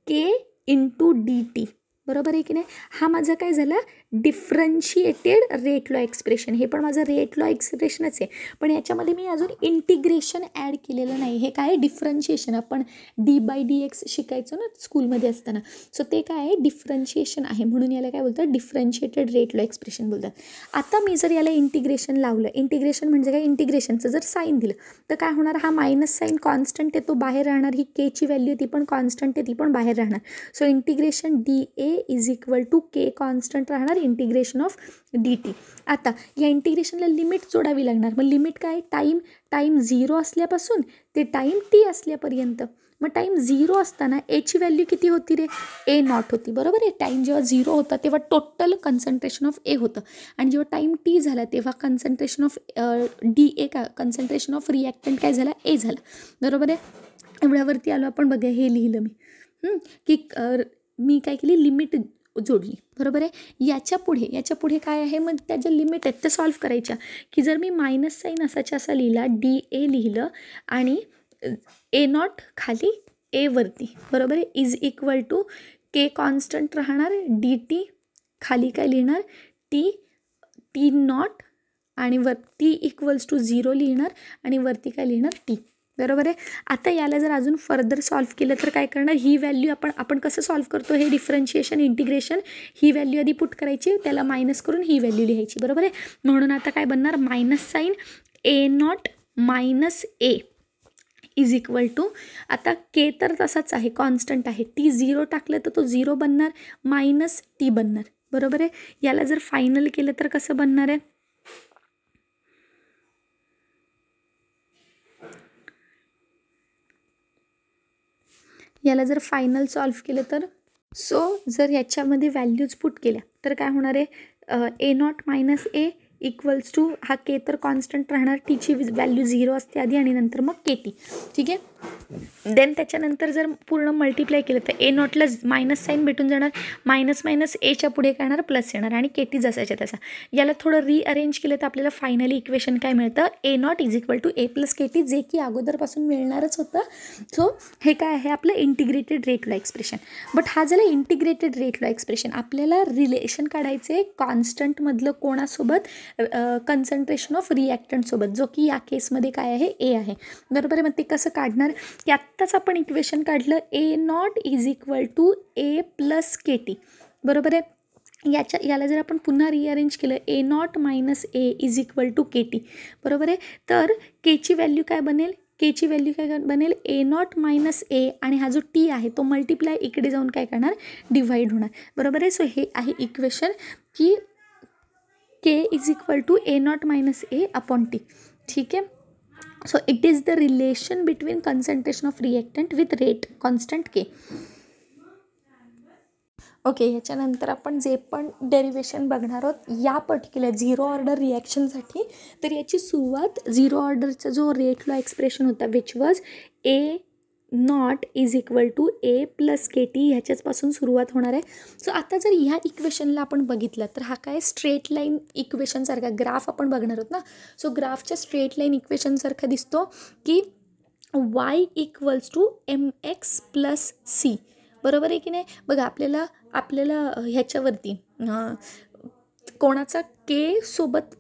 K into dt, बरोबर आहे की नाही. हा माझा काय झाला डिफरन्शिएटेड रेट लॉ एक्सप्रेशन. हे पण माझं रेट लॉ एक्सप्रेशनच आहे, पण याच्यामध्ये मी अजून इंटिग्रेशन ॲड केलेलं नाही. हे काय आहे डिफरन्शिएशन. आपण d/dx शिकायचो ना स्कूलमध्ये असताना, सो ते काय आहे डिफरन्शिएशन आहे, म्हणून याला काय बोलतात डिफरन्शिएटेड रेट लॉ एक्सप्रेशन बोलतात. आता मी जर याला इंटिग्रेशन लावलं, इंटिग्रेशन म्हणजे काय इंटिग्रेशनचं जर साईन दिलं तर काय होणार, हा मायनस साईन कॉन्स्टंट आहे तो बाहेर राहणार, ही केची व्हॅल्यू ती पण कॉन्स्टंट आहे ती पण बाहेर राहणार. So integration dA is equal to K constant राहणार इंटिग्रेशन ऑफ dt. आता या इंटिग्रेशनला लिमिट जोडावी लागणार. मग लिमिट काय टाईम 0 असल्यापासून ते टाईम t असल्यापर्यंत. मग टाईम 0 असताना एची व्हॅल्यू किती होती रे ए नॉट होती, बरोबर आहे. टाईम जेव्हा 0 होता तेव्हा टोटल कन्सन्ट्रेशन ऑफ ए होतं आणि जेव्हा टाईम टी झाला तेव्हा कन्सन्ट्रेशन ऑफ DA का कन्सन्ट्रेशन ऑफ रिॲक्टंट काय झाला ए झालं, बरोबर आहे. एवढ्यावरती आलो आपण. बघा हे लिहिलं मी की मी काय केली लिमिट जोडली, बरोबर आहे. याच्या पुढे काय आहे, मग त्याच्या लिमिट आहेत त्या सॉल्व्ह करायच्या. की जर मी मायनस साईन असा लिहिला DA लिहिलं आणि ए नॉट खाली ए वरती, बरोबर आहे, is equal to K constant राहणार dt खाली काय लिहिणार टी नॉट आणि वरती इक्वल्स टू 0 लिहिणार आणि वरती काय लिहिणार टी, बरोबर आहे. आता याला जर अजून फर्दर सॉल्व्ह केलं तर काय करणार, ही व्हॅल्यू आपण कसं सॉल्व्ह करतो हे डिफरन्शिएशन इंटिग्रेशन, ही व्हॅल्यू आधी पुट करायची त्याला मायनस करून ही व्हॅल्यू लिहायची, बरोबर आहे. म्हणून आता काय बनणार minus sign A not minus A is equal to, आता के तर तसाच आहे कॉन्स्टंट आहे, टी 0 टाकलं तर तो 0 बनणार मायनस टी बनणार, बरोबर आहे. याला जर फायनल केलं तर कसं बनणार आहे, याला जर फायनल सॉल्व्ह केलं तर जर याच्यामध्ये व्हॅल्यूज पुट केल्या तर काय होणार आहे A not minus A equals to, हा के तर कॉन्स्टंट राहणार, टीची व्हॅल्यू 0 असते आधी आणि नंतर मग के टी, ठीक आहे. देन त्याच्यानंतर जर पूर्ण मल्टिप्लाय केलं तर ए नॉटला मायनस साईन भेटून जाणार, मायनस एच्या पुढे काय येणार प्लस येणार आणि के टी जसाच्या तसा. याला थोडं रिअरेंज केलं तर आपल्याला फायनली इक्वेशन काय मिळतं A not is equal to A plus K T, जे की अगोदरपासून मिळणारच होतं. सो हे काय आहे आपलं integrated rate law expression. But हा झालं इंटिग्रेटेड रेट लॉ एक्सप्रेशन. आपल्याला रिलेशन काढायचे कॉन्स्टंटमधलं कोणासोबत, कन्सन्ट्रेशन ऑफ रिॲक्टंटसोबत, जो की या केसमध्ये काय आहे ए आहे, बरोबर आहे. मग ते कसं काढणार की आत्ताच आपण इक्वेशन काढलं A not is equal to A plus K T, बरोबर आहे. याला जर आपण पुन्हा रिअरेंज केलं A not minus A is equal to K T, बरोबर आहे. तर केची व्हॅल्यू काय बनेल, केची व्हॅल्यू काय बनेल ए नॉट मायनस ए आणि हा जो टी आहे तो मल्टिप्लाय इकडे जाऊन काय करणार डिवाइड होणार, बरोबर आहे. सो हे आहे इक्वेशन की K is equal to A not minus A upon T, ठीक आहे. So it is the relation between concentration of reactant with rate constant K. Okay, याच्यानंतर आपण जे पण डेरिवेशन बघणार आहोत या पर्टिक्युलर 0 ऑर्डर रिॲक्शनसाठी, तर याची सुरुवात 0 ऑर्डरचा जो रेट लॉ एक्सप्रेशन होता which was A not is equal to A plus K T, ह्याच्याचपासून सुरुवात होणार आहे. सो आता जर ह्या इक्वेशनला आपण बघितलं तर हा काय स्ट्रेट लाईन इक्वेशनसारखा ग्राफ आपण बघणार आहोत ना. सो ग्राफच्या स्ट्रेट लाईन इक्वेशनसारखा दिसतो की Y equals to M X plus C, बरोबर आहे की नाही. बघा आपल्याला ह्याच्यावरती कोणाचा के सोबत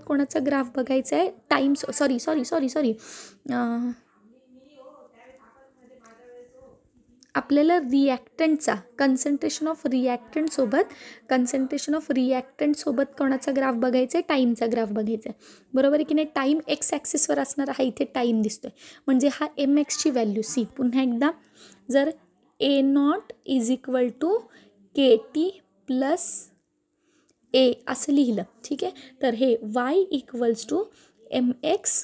कोणाचा ग्राफ बघायचा आहे, टाईम सॉरी आपल्याला रिॲक्टंटचा कन्सन्ट्रेशन ऑफ रिॲक्टंट सोबत कोणाचा ग्राफ बघायचा आहे, टाईमचा ग्राफ बघायचा आहे, बरोबर आहे की नाही. टाईम एक्स ॲक्सिसवर असणार हा इथे टाईम दिसतोय, म्हणजे हा एम एक्सची व्हॅल्यू सी. पुन्हा एकदा जर A not is equal to K T plus A असं लिहिलं, ठीक आहे. तर हे y equals to mx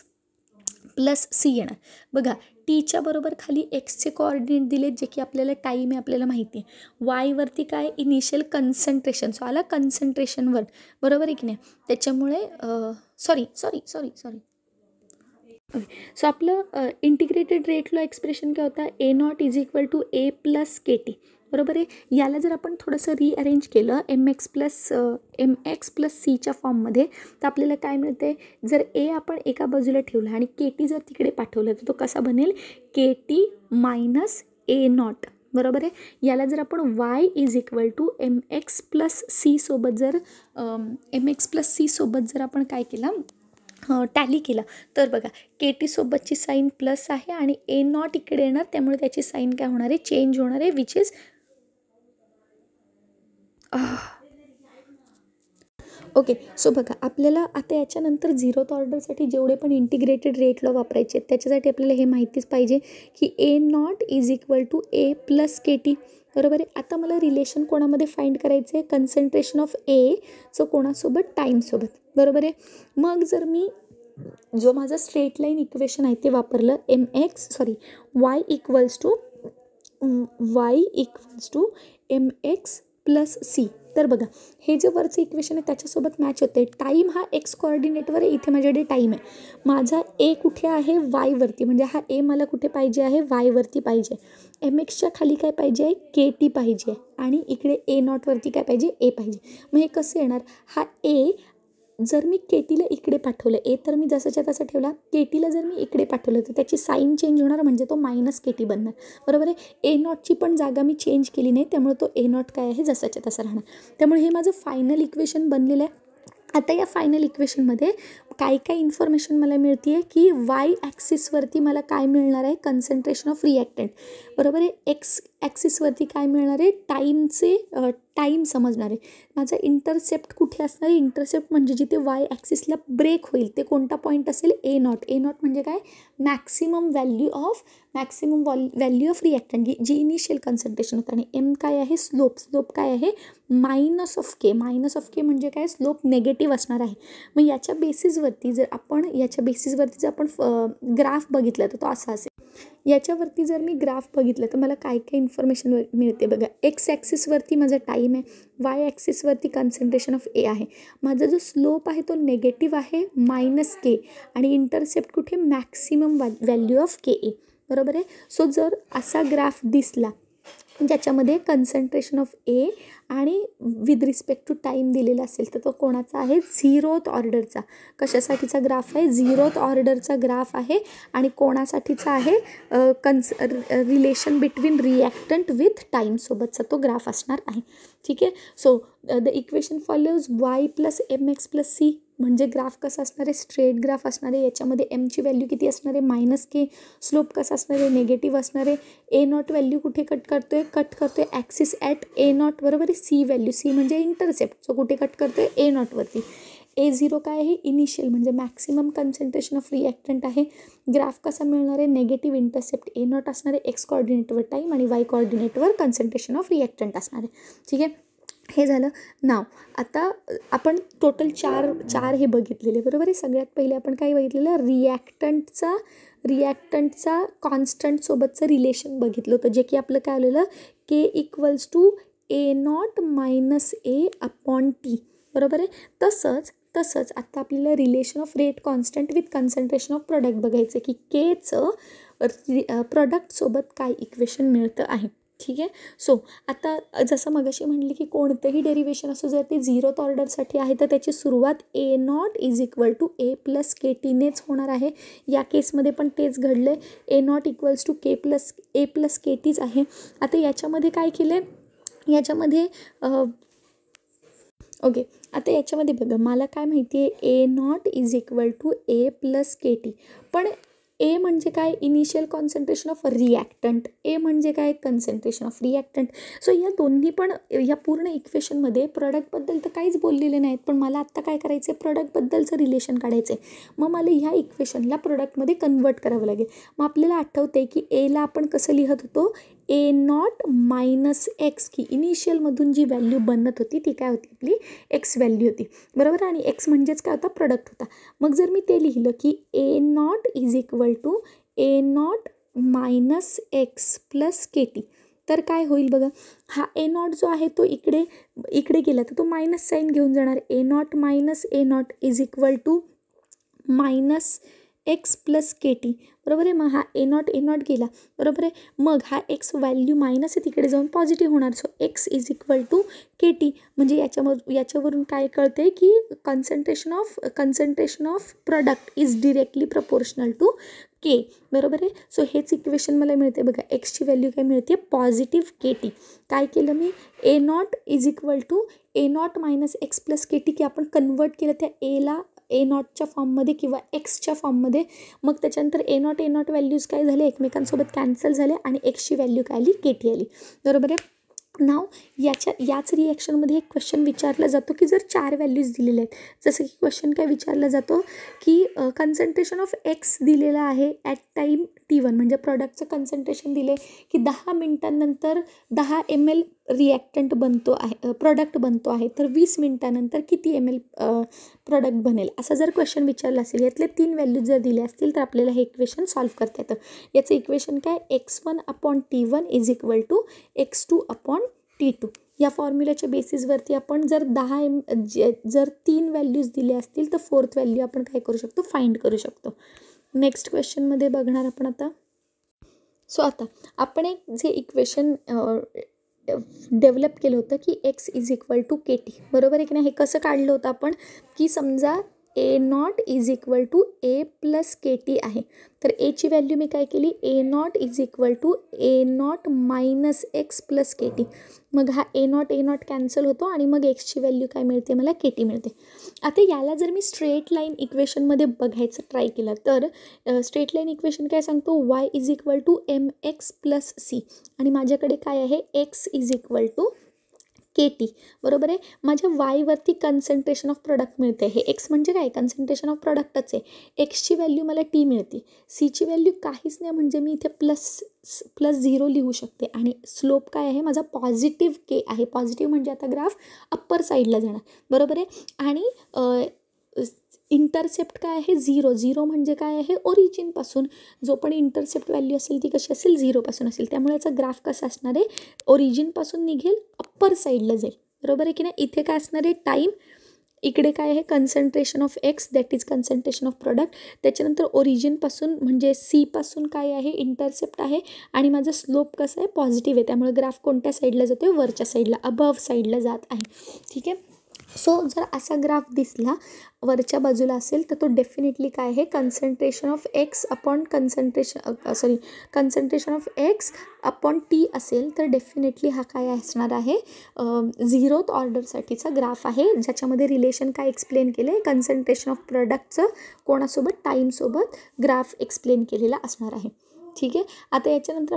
plus C येणार. बघा टीच्या बरोबर खाली एक्सचे कोऑर्डिनेट दिलेत जे की आपल्याला टाईम आहे, आपल्याला माहिती आहे. वायवरती काय इनिशियल कन्सन्ट्रेशन, सो आला कन्सन्ट्रेशनवर, बरोबर आहे की नाही. त्याच्यामुळे सॉरी ओके. सो आपलं इंटिग्रेटेड रेट लॉ एक्सप्रेशन काय होता, A not is equal to A plus K T, बरोबर आहे. याला जर आपण थोडंसं रिअरेंज केलं एम एक्स प्लस सीच्या फॉर्ममध्ये, तर आपल्याला काय मिळते, जर ए आपण एका बाजूला ठेवला आणि के टी जर तिकडे पाठवलं तर तो कसा बनेल, K T minus A not, बरोबर आहे. याला जर आपण Y is equal to M X plus C सोबत जर आपण काय केलं, टॅली केला, तर बघा के टी सोबतची साईन प्लस आहे आणि ए नॉट इकडे येणार, त्यामुळे त्याची साईन काय होणार आहे, चेंज होणार आहे, विच इज ओके. सो बघा आपल्याला आता याच्यानंतर झिरोथ ऑर्डरसाठी जेवढे पण इंटिग्रेटेड रेट लॉ वापरायचे आहेत त्याच्यासाठी आपल्याला हे माहितीच पाहिजे की A not is equal to A plus K T, बरोबर आहे. आता मला रिलेशन कोणामध्ये फाइंड करायचं आहे, कन्सन्ट्रेशन ऑफ ए सो कोणासोबत, टाईमसोबत, बरोबर आहे. मग जर मी जो माझा स्ट्रेट लाईन इक्वेशन आहे ते वापरलं, Y equals to M X plus C, तर बघा हे जे वरचं इक्वेशन आहे त्याच्यासोबत मॅच होते. टाईम हा एक्स कोऑर्डिनेटवर आहे, इथे माझ्याकडे टाईम आहे. माझा ए कुठे आहे, वायवरती, म्हणजे हा ए मला कुठे पाहिजे आहे, वायवरती पाहिजे. एम एक्सच्या खाली काय पाहिजे आहे, के टी पाहिजे आणि इकडे ए नॉटवरती काय पाहिजे, ए पाहिजे. मग हे कसं येणार, हा ए जर मी के टीला इकडे पाठवलं, ए तर मी जसाच्या तसा ठेवला, के टीला जर मी इकडे पाठवलं तर त्याची साईन चेंज होणार, म्हणजे तो मायनस के टी बनणार, बरोबर आहे. ए नॉटची पण जागा मी चेंज केली नाही, त्यामुळे तो ए नॉट काय आहे, जसाच्या तसा राहणार. त्यामुळे हे माझं फायनल इक्वेशन बनलेलं आहे. आता या फायनल इक्वेशनमध्ये काय काय इन्फॉर्मेशन मला मिळते आहे की वाय ॲक्सिसवरती मला काय मिळणार आहे, कन्सन्ट्रेशन ऑफ रिॲक्टंट, बरोबर आहे. एक्स ॲक्सिसवरती काय मिळणार आहे, टाईम समजणार आहे. माझा इंटरसेप्ट कुठे असणार आहे, इंटरसेप्ट म्हणजे जिथे वाय ॲक्सिसला ब्रेक होईल ते कोणता पॉईंट असेल, ए नॉट. ए नॉट म्हणजे काय, मॅक्सिमम व्हॅल्यू ऑफ रिॲक्टंट, जी इनिशियल कन्सन्ट्रेशन होतं. आणि एम काय आहे, स्लोप काय आहे, मायनस ऑफ के म्हणजे काय, स्लोप नेगेटिव्ह असणार आहे. मग याच्या बेसिसवरती जर आपण ग्राफ बघितला तर तो असा असेल. याच्यावरती जर मी ग्राफ बघितलं तर मला काय काय इन्फॉर्मेशन मिळते बघा. एक्स ॲक्सिसवरती माझा टाईम आहे, वाय ॲक्सिसवरती कन्सन्ट्रेशन ऑफ ए आहे. माझा जो स्लोप आहे तो नेगेटिव्ह आहे, मायनस के, आणि इंटरसेप्ट कुठे, मॅक्सिमम व्हॅल्यू ऑफ के ए, बरोबर आहे. सो जर असा ग्राफ दिसला ज्याच्यामध्ये कन्सन्ट्रेशन ऑफ ए आणि विथ रिस्पेक्ट टू टाईम दिलेला असेल तर तो कोणाचा आहे, झिरोथ ऑर्डरचा. कशासाठीचा ग्राफ आहे, झिरोथ ऑर्डरचा ग्राफ आहे. आणि कोणासाठीचा आहे, रिलेशन बिटवीन रिॲक्टंट विथ टाईमसोबतचा तो ग्राफ असणार आहे, ठीक आहे. So the equation follows Y plus M X plus C, म्हणजे ग्राफ कसा असणार आहे, स्ट्रेट ग्राफ असणार आहे. याच्यामध्ये एमची व्हॅल्यू किती असणार आहे, मायनस के. स्लोप कसा असणार आहे, निगेटिव्ह असणार आहे. ए नॉट व्हॅल्यू कुठे कट करतोय ॲक्सिस ॲट ए नॉट, बरोबर आहे. सी व्हॅल्यू, सी म्हणजे इंटरसेप्ट, सो कुठे कट करतोय, ए नॉटवरती. ए झिरो काय आहे, इनिशियल म्हणजे मॅक्सिमम कन्सन्ट्रेशन ऑफ रिॲक्टंट आहे. ग्राफ कसा मिळणार आहे, नेगेटिव्ह इंटरसेप्ट ए नॉट असणार आहे, एक्स कोऑर्डिनेटवर टाईम आणि वाय कोऑर्डिनेटवर कन्सन्ट्रेशन ऑफ रिॲक्टंट असणार आहे, ठीक आहे. हे झालं. नाव आता आपण टोटल चार हे बघितलेले, बरोबर आहे. सगळ्यात पहिले आपण काय बघितलेलं, रिॲक्टंटचा कॉन्स्टंटसोबतचं रिलेशन बघितलं होतं, जे की आपलं काय आलेलं, K equals to A not minus A upon T, बरोबर आहे. तसंच आता आपल्याला relation of rate constant with concentration of product बघायचं की केचं प्रोडक्टसोबत काय इक्वेशन मिळतं आहे, ठीक आहे. सो आता जसं मगाशी म्हणले की कोणतंही डेरिवेशन असो जर ते झिरोथ ऑर्डरसाठी आहे तर त्याची सुरुवात A not is equal to A plus K टीनेच होणार आहे. या केसमध्ये पण तेच घडलं आहे, A naught equals to A plus K टीच आहे. आता याच्यामध्ये काय केलं आहे, याच्यामध्ये ओके, आता याच्यामध्ये बघा मला काय माहिती आहे, A not is equal to A plus K T, पण ए म्हणजे काय, initial concentration of reactant, A म्हणजे काय, कन्सन्ट्रेशन ऑफ रिॲक्टंट. सो या दोन्ही पण या पूर्ण इक्वेशनमध्ये प्रोडक्टबद्दल तर काहीच बोललेले नाहीत, पण मला आत्ता काय करायचं आहे, प्रोडक्टबद्दलचं रिलेशन काढायचं आहे. मग मला ह्या इक्वेशनला प्रोडक्टमध्ये कन्वर्ट करावं लागेल. मग आपल्याला आठवते की एला आपण कसं लिहित होतो, ए नॉट मायनस एक्स, की इनिशियलमधून जी व्हॅल्यू बनत होती ती काय होती आपली एक्स व्हॅल्यू होती, बरोबर. आणि एक्स म्हणजेच काय होता प्रोडक्ट होता. मग जर मी ते लिहिलं की A not is equal to A not minus X plus K T, तर काय होईल बघा, हा ए नॉट जो आहे तो इकडे इकडे गेला तर तो मायनस साईन घेऊन जाणार. A not minus A not is equal to minus X plus K T, बरोबर आहे. मग हा ए नॉट गेला, बरोबर आहे. मग हा एक्स व्हॅल्यू मायनस आहे तिकडे जाऊन पॉझिटिव्ह होणार. So X is equal to K T, म्हणजे याच्यावरून काय कळते की concentration of product is directly proportional to K, बरोबर आहे. सो हेच इक्वेशन मला मिळते बघा, एक्सची व्हॅल्यू काय मिळते पॉझिटिव्ह के टी. काय केलं मी, A not is equal to A not minus X plus K T, की आपण कन्वर्ट केलं त्या एला ए नॉटच्या फॉर्ममध्ये किंवा एक्सच्या फॉर्ममध्ये. मग त्याच्यानंतर ए नॉट व्हॅल्यूज काय झाले एकमेकांसोबत कॅन्सल झाले आणि एक्सची व्हॅल्यू काय आली के टी आली, बरोबर आहे. नाव याच रिॲक्शनमध्ये एक क्वेश्चन विचारला जातो की जर 4 व्हॅल्यूज दिलेल्या आहेत, जसं की क्वेश्चन काय विचारला जातो की कन्सन्ट्रेशन ऑफ एक्स दिलेला आहे ॲट टाईम T1, म्हणजे प्रोडक्टचं कन्सन्ट्रेशन दिले की 10 मिनिटांनंतर 10 ml रिॲक्टंट बनतो आहे, प्रोडक्ट बनतो आहे, तर 20 मिनिटानंतर किती ml प्रोडक्ट बनेल, असा जर क्वेश्चन विचारला असेल, यातले 3 व्हॅल्यूज जर दिले असतील तर आपल्याला हे इक्वेशन सॉल्व्ह करता येतं. याचं इक्वेशन काय, x1/T1 is equal to x2/T2. या फॉर्म्युल्याच्या बेसिसवरती आपण जर 3 व्हॅल्यूज दिले असतील तर 4th व्हॅल्यू आपण काय करू शकतो, फाइंड करू शकतो. नेक्स्ट क्वेश्चनमध्ये बघणार आपण आता. सो आता आपण एक जे इक्वेशन डेव्हलप केलं होतं की X is equal to K T, बरोबर आहे की नाही. हे कसं काढलं होतं आपण की समजा A not is equal to A plus K T आहे, तर एची व्हॅल्यू मी काय केली, A not is equal to A not minus X plus K T. मग हा ए नॉट कॅन्सल होतो आणि मग एक्सची व्हॅल्यू काय मिळते मला, के टी मिळते. आता याला जर मी स्ट्रेट लाईन इक्वेशनमध्ये बघायचं ट्राय केलं तर स्ट्रेट लाईन इक्वेशन काय सांगतो, Y is equal to M X plus C, आणि माझ्याकडे काय आहे X is equal to K T, बरोबर आहे. माझ्या वायवरती कन्सन्ट्रेशन ऑफ प्रोडक्ट मिळते, हे एक्स म्हणजे काय कन्सन्ट्रेशन ऑफ प्रोडक्टच आहे. एक्सची व्हॅल्यू मला टी मिळते, सीची व्हॅल्यू काहीच नाही, म्हणजे मी इथे प्लस 0 लिहू शकते, आणि स्लोप काय आहे माझा पॉझिटिव्ह के आहे. पॉझिटिव्ह म्हणजे आता ग्राफ अप्पर साईडला जाणार, बरोबर आहे. आणि इंटरसेप्ट काय आहे 0 म्हणजे काय आहे ओरिजिनपासून, जो पण इंटरसेप्ट व्हॅल्यू असेल ती कशी असेल 0पासून असेल, त्यामुळे याचा ग्राफ कसा असणार आहे, ओरिजिनपासून निघेल अप्पर साईडला जाईल, बरोबर आहे की नाही. इथे काय असणार आहे टाईम, इकडे काय आहे concentration of x that is concentration of product, त्याच्यानंतर ओरिजिनपासून म्हणजे सीपासून काय आहे इंटरसेप्ट आहे, आणि माझा स्लोप कसा आहे पॉझिटिव्ह आहे, त्यामुळे ग्राफ कोणत्या साईडला जातो, वरच्या साईडला अबव साईडला जात आहे, ठीक आहे. सो जर असा ग्राफ दिसला वरच्या बाजूला असेल तर तो डेफिनेटली काय आहे concentration of x upon concentration of x upon T असेल, तर डेफिनेटली हा काय असणार आहे 0th ऑर्डरसाठीचा ग्राफ आहे, ज्याच्यामध्ये रिलेशन काय एक्सप्लेन केलं आहे, कन्सन्ट्रेशन ऑफ प्रोडक्टचं कोणासोबत टाईमसोबत ग्राफ एक्सप्लेन केलेला असणार आहे, ठीक आहे. आता याच्यानंतर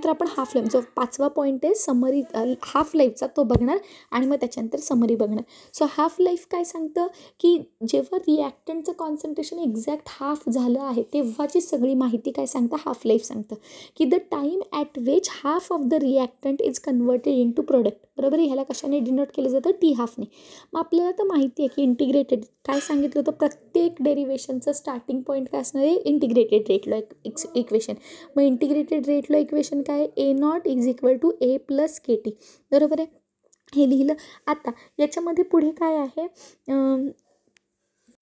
आपण हाफ लाईफ, जो 5वा पॉईंट आहे समरी हाफ लाईफचा, तो बघणार आणि मग त्याच्यानंतर समरी बघणार. सो हाफ लाईफ काय सांगतं की जेव्हा रिॲक्टंटचं कॉन्सन्ट्रेशन एक्झॅक्ट हाफ झालं आहे तेव्हाची सगळी माहिती काय सांगतं, हाफ लाईफ सांगतं की the time at which half of the reactant is converted into product, बरोबर आहे. ह्याला कशाने डिनोट केलं जातं, टी हाफने. मग आपल्याला तर माहिती आहे की इंटिग्रेटेड काय सांगितलं होतं, प्रत्येक डेरिवेशनचं स्टार्टिंग पॉईंट काय असणार आहे इंटिग्रेटेड रेट लॉ इक्वेशन. मग इंटिग्रेटेड रेट लॉ इक्वेशन काय, A not is equal to A plus K T, बरोबर आहे. हे लिहिलं. आता याच्यामध्ये पुढे काय आहे,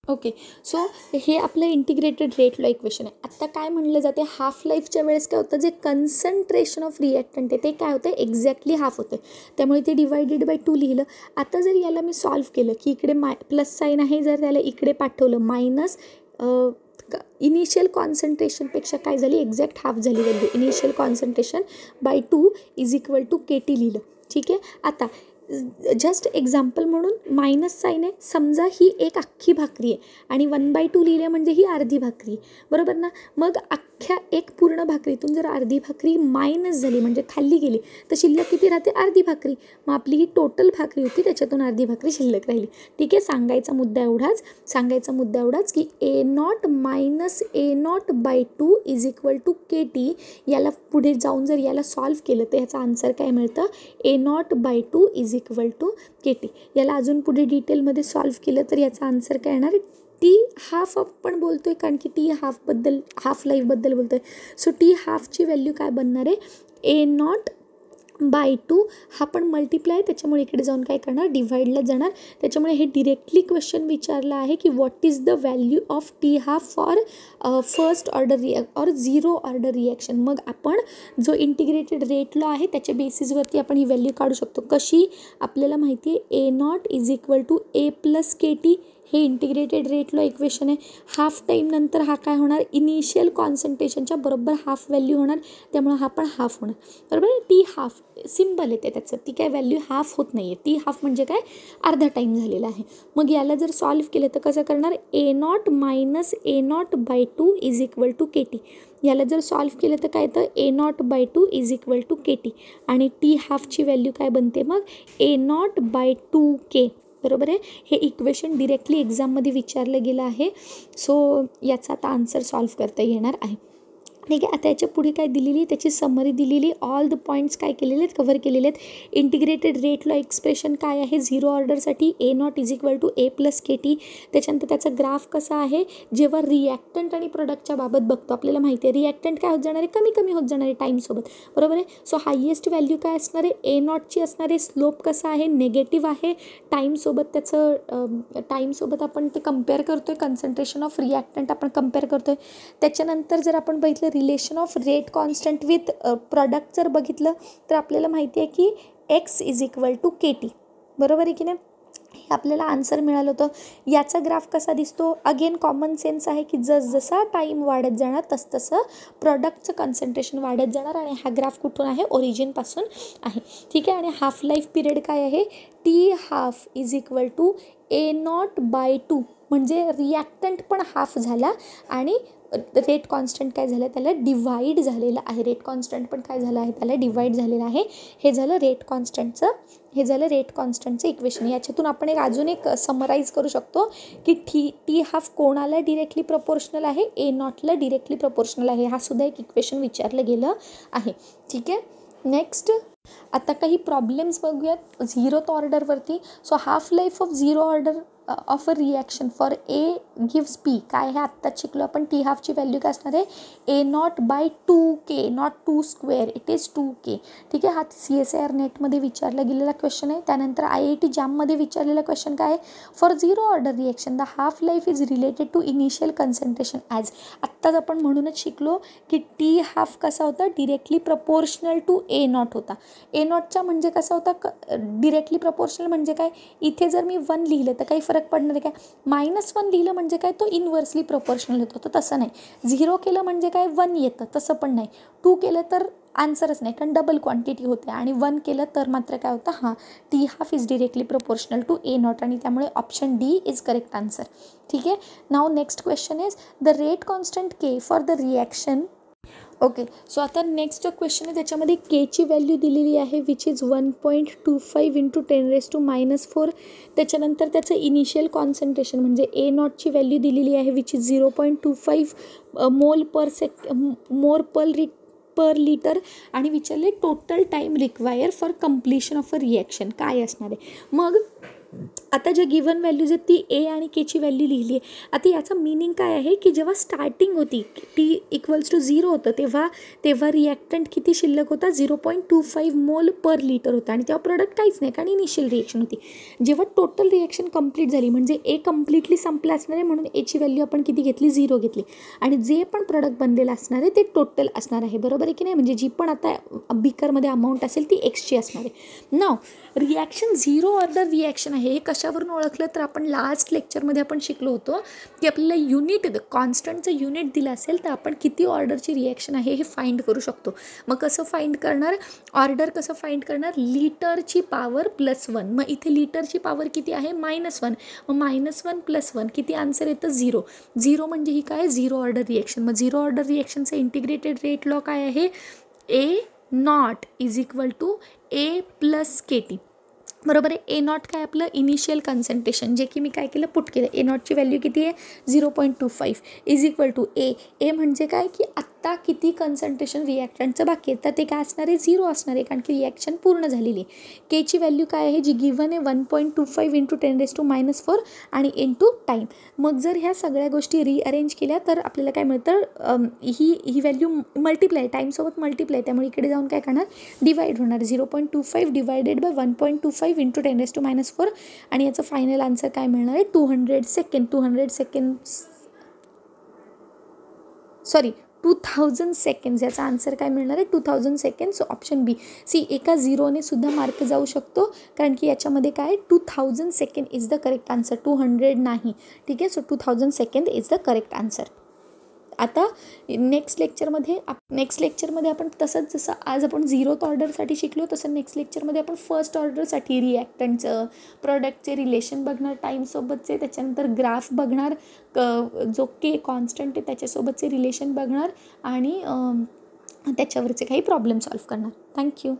ओके. सो हे आपलं इंटिग्रेटेड रेट लॉ इक्वेशन आहे. आत्ता काय म्हणलं जाते, हाफ लाईफच्या वेळेस काय होतं, जे कन्सन्ट्रेशन ऑफ रिॲक्टंट आहे ते काय होतं एक्झॅक्टली हाफ होतं, त्यामुळे ते डिवायडेड बाय 2 लिहिलं. आता जर याला मी सॉल्व्ह केलं की इकडे प्लस साईन आहे, जर त्याला इकडे पाठवलं मायनस इनिशियल कॉन्सन्ट्रेशनपेक्षा काय झाली एक्झॅक्ट हाफ झाली value, initial concentration by 2 is equal to K T लिहिलं, ठीक आहे. आता जस्ट एक्झाम्पल म्हणून मायनस साईन आहे, समजा ही एक अख्खी भाकरी आहे आणि 1/2 लिहिलं म्हणजे ही अर्धी भाकरी आहे, बरोबर ना. मग अख्ख्या एक पूर्ण भाकरीतून जर अर्धी भाकरी मायनस झाली म्हणजे खाल्ली गेली तर शिल्लक किती राहते? अर्धी भाकरी. मग आपली ही टोटल भाकरी होती त्याच्यातून अर्धी भाकरी शिल्लक राहिली. ठीक आहे, सांगायचा मुद्दा एवढाच की A0 मायनस A0/2 is equal to KT. याला पुढे जाऊन जर याला सॉल्व्ह केलं तर याचा आन्सर काय मिळतं? A0/2 is equal to KT. याला अजून पुढे डिटेलमध्ये सॉल्व्ह केलं तर याचा आन्सर काय येणार? T½ आपण बोलतोय कारण की T½ हाफ लाईफबद्दल बोलतोय. सो T½ व्हॅल्यू काय बनणार आहे? A0/2 हा पण मल्टिप्लाय त्याच्यामुळे इकडे जाऊन काय करणार? डिवाइडला जाणार. त्याच्यामुळे हे डिरेक्टली क्वेश्चन विचारला आहे की what is the value of T½ for first order और 0 ऑर्डर रिॲक्शन. मग आपण जो इंटिग्रेटेड रेट लॉ आहे त्याच्या बेसिसवरती आपण ही व्हॅल्यू काढू शकतो. कशी? आपल्याला माहिती आहे A0 is equal to A plus KT. हे इंटिग्रेटेड रेट लॉ इक्वेशन आहे. हाफ टाईम नंतर हा काय होणार? इनिशियल कॉन्सन्ट्रेशनच्या बरोबर हाफ व्हॅल्यू होणार, त्यामुळे हा पण हाफ होणार. बरोबर आहे. T½ सिम्पल येते त्याचं, ती काय व्हॅल्यू हाफ होत नाही आहे. T½ म्हणजे काय? अर्धा टाईम झालेला आहे. मग याला जर सॉल्व्ह केलं तर कसं करणार? A0 मायनस A0/2 is equal to KT. याला जर सॉल्व्ह केलं तर काय तर A0/2 is equal to KT आणि T½ व्हॅल्यू काय बनते मग? A0/2K. बरोबर आहे. हे इक्वेशन डिरेक्टली एक्झाममध्ये विचारलं गेलं आहे. सो याचा आता आन्सर सॉल्व्ह करता येणार आहे. ठीक आहे. आता याच्या पुढे काय दिलेली? त्याची समरी दिलेली. ऑल द पॉईंट्स काय केलेले आहेत? कव्हर केलेले आहेत. इंटिग्रेटेड रेट लॉ एक्सप्रेशन काय आहे 0 ऑर्डरसाठी? A0 is equal to A plus KT. त्याच्यानंतर त्याचा ग्राफ कसा आहे? जेव्हा रिॲक्टंट आणि प्रोडक्टच्या बाबत बघतो आपल्याला माहिती आहे रिॲक्टंट काय होत जाणार आहे? कमी कमी होत जाणार आहे टाईमसोबत. बरोबर आहे. सो हायेस्ट व्हॅल्यू काय असणार आहे? A0ची असणार आहे. स्लोप कसा आहे? निगेटिव्ह आहे. टाईमसोबत त्याचं टाईमसोबत आपण ते कम्पेअर करतो आहे. कन्सन्ट्रेशन ऑफ रिॲक्टंट आपण कम्पेअर करतो आहे. त्याच्यानंतर जर आपण बघितलं relation of rate constant with product जर बघितलं तर आपल्याला माहिती आहे की X is equal to KT. बरोबर आहे की नाही? हे आपल्याला आन्सर मिळालं होतं. याचा ग्राफ कसा दिसतो? अगेन कॉमन सेन्स आहे की जसजसा टाईम वाढत जाणार तसतसं प्रॉडक्टचं कन्सन्ट्रेशन वाढत जाणार आणि हा ग्राफ कुठून आहे? ओरिजिनपासून आहे. ठीक आहे. आणि हाफ लाईफ पिरियड काय आहे? T½ is equal to A0/2 म्हणजे रिॲक्टंट पण हाफ झाला आणि रेट कॉन्स्टंट काय झालं? त्याला डिवाईड झालेलं आहे. रेट कॉन्स्टंट पण काय झालं आहे? त्याला डिवाईड झालेलं आहे. हे झालं रेट कॉन्स्टंटचं इक्वेशन. याच्यातून आपण अजून एक समराईज करू शकतो की T½ कोणाला डिरेक्टली प्रपोर्शनल आहे? A0ला डिरेक्टली प्रपोर्शनल आहे. हा सुद्धा एक इक्वेशन विचारलं गेलं आहे. ठीक आहे. नेक्स्ट आता काही प्रॉब्लेम्स बघूयात 0th ऑर्डरवरती. So half life of 0 order of a reaction for A gives P. काय आहे? आत्ताच शिकलो आपण. T½ व्हॅल्यू काय असणार आहे? A0/2K, not 2 square, it is 2K. ठीक आहे. हा CSIR नेटमध्ये विचारला गेलेला क्वेश्चन आहे. त्यानंतर IIT JAMमध्ये विचारलेला क्वेश्चन काय आहे? For 0 order reaction the half life is related to initial concentration as. आत्ताच आपण म्हणूनच शिकलो की T½ कसा होता? डिरेक्टली प्रपोर्शनल टू A0 होता. A0च्या म्हणजे कसा होता? डिरेक्टली प्रपोर्शनल म्हणजे काय? इथे जर मी 1 लिहिलं तर काही फरक पडणार आहे काय? -1 लिहिलं म्हणजे काय? तो इनव्हर्सली प्रपोर्शनल होतो. तर तसं नाही. 0 केलं म्हणजे काय? 1 येतं. तसं पण नाही. 2 केलं तर आन्सरच नाही कारण डबल क्वांटिटी होते आणि 1 केलं तर मात्र काय होतं? हां, T½ is directly proportional to A0 आणि त्यामुळे option D is correct answer. ठीक आहे. Now next question is the rate constant K for the reaction. Okay. So आता नेक्स्ट क्वेश्चन आहे त्याच्यामध्ये Kची व्हॅल्यू दिलेली आहे विच इज 1.25 × 10⁻⁴. त्याच्यानंतर त्याचं इनिशियल कॉन्सन्ट्रेशन म्हणजे A0ची व्हॅल्यू दिलेली आहे विच इज 0.25 मोल पर लिटर आणि विचारले total time require for completion of a reaction काय असणार आहे. मग आता ज्या गिवन व्हॅल्यूज आहेत ती A आणि Kची व्हॅल्यू लिहिली आहे. आता याचा मिनिंग काय आहे की जेव्हा स्टार्टिंग होती T=0 होतं तेव्हा रिॲक्टंट किती शिल्लक होता? 0.25 मोल पर लिटर होता आणि तेव्हा प्रोडक्ट काहीच नाही कारण इनिशियल रिॲक्शन होती. जेव्हा टोटल रिॲक्शन कंप्लीट झाली म्हणजे A कम्प्लिटली संपला असणार आहे म्हणून Aची व्हॅल्यू आपण किती घेतली? 0 घेतली आणि जे पण प्रोडक्ट बनलेलं असणार आहे ते टोटल असणार आहे. बरोबर आहे की नाही? म्हणजे जी पण आता बिकरमध्ये अमाऊंट असेल ती Xची असणार आहे. नाव रिॲक्शन 0 ऑर्डर रिॲक्शन आहे आहे हे कशावरून ओळखलं तर आपण लास्ट लेक्चरमध्ये आपण शिकलो होतो की आपल्याला युनिट कॉन्स्टंटचं युनिट दिलं असेल तर आपण किती ऑर्डरची रिॲक्शन आहे हे फाइंड करू शकतो. मग कसं फाइंड करणार, ऑर्डर कसं फाइंड करणार, लिटरची पॉवर +1. मग इथे लिटरची पॉवर किती आहे -1. मग -1 + 1 किती आन्सर येतं 0. 0 म्हणजे ही काय 0 ऑर्डर रिॲक्शन. मग 0 ऑर्डर रिॲक्शनचा इंटिग्रेटेड रेट लॉ काय आहे A0 = A + KT. बरोबर आहे. A0 काय आपलं इनिशियल कन्सन्ट्रेशन जे की मी काय केलं पुट केलं. A0ची व्हॅल्यू किती आहे 0.25 = A म्हणजे काय की आत्ता किती कन्सन्ट्रेशन रिॲक्टंटचं बाकी आहे तर ते काय असणार आहे 0 असणार आहे कारण की रिॲक्शन पूर्ण झालेली आहे. Kची व्हॅल्यू काय आहे जी गिवन आहे 1.25 × 10⁻⁴ आणि इंटू टाईम. मग जर ह्या सगळ्या गोष्टी रिअरेंज केल्या तर आपल्याला काय मिळतं ही व्हॅल्यू मल्टिप्लाय टाईमसोबत मल्टिप्लाय त्यामुळे इकडे जाऊन काय करणार डिवाइड होणार 0.25 डिवायडेड बाय 1.25 × 10⁻⁴ आणि याचं फायनल आन्सर काय मिळणार आहे 2000 सेकंड्स. याचा आन्सर काय मिळणार आहे 2000 सेकंड्स. सो ऑप्शन बी. एका 0ने सुद्धा मार्क जाऊ शकतो कारण की याच्यामध्ये काय 2000 second is the correct answer 200 नाही. ठीक आहे. So 2000 second is the correct answer. आता नेक्स्ट लेक्चरमध्ये आपण तसंच जसं आज आपण 0th ऑर्डरसाठी शिकलो तसं नेक्स्ट लेक्चरमध्ये आपण फर्स्ट ऑर्डरसाठी रिॲक्टंटचं प्रोडक्टचे रिलेशन बघणार टाईमसोबतचे, त्याच्यानंतर ग्राफ बघणार जो के कॉन्स्टंट आहे त्याच्यासोबतचे रिलेशन बघणार आणि त्याच्यावरचे काही प्रॉब्लेम सॉल्व्ह करणार. थँक्यू.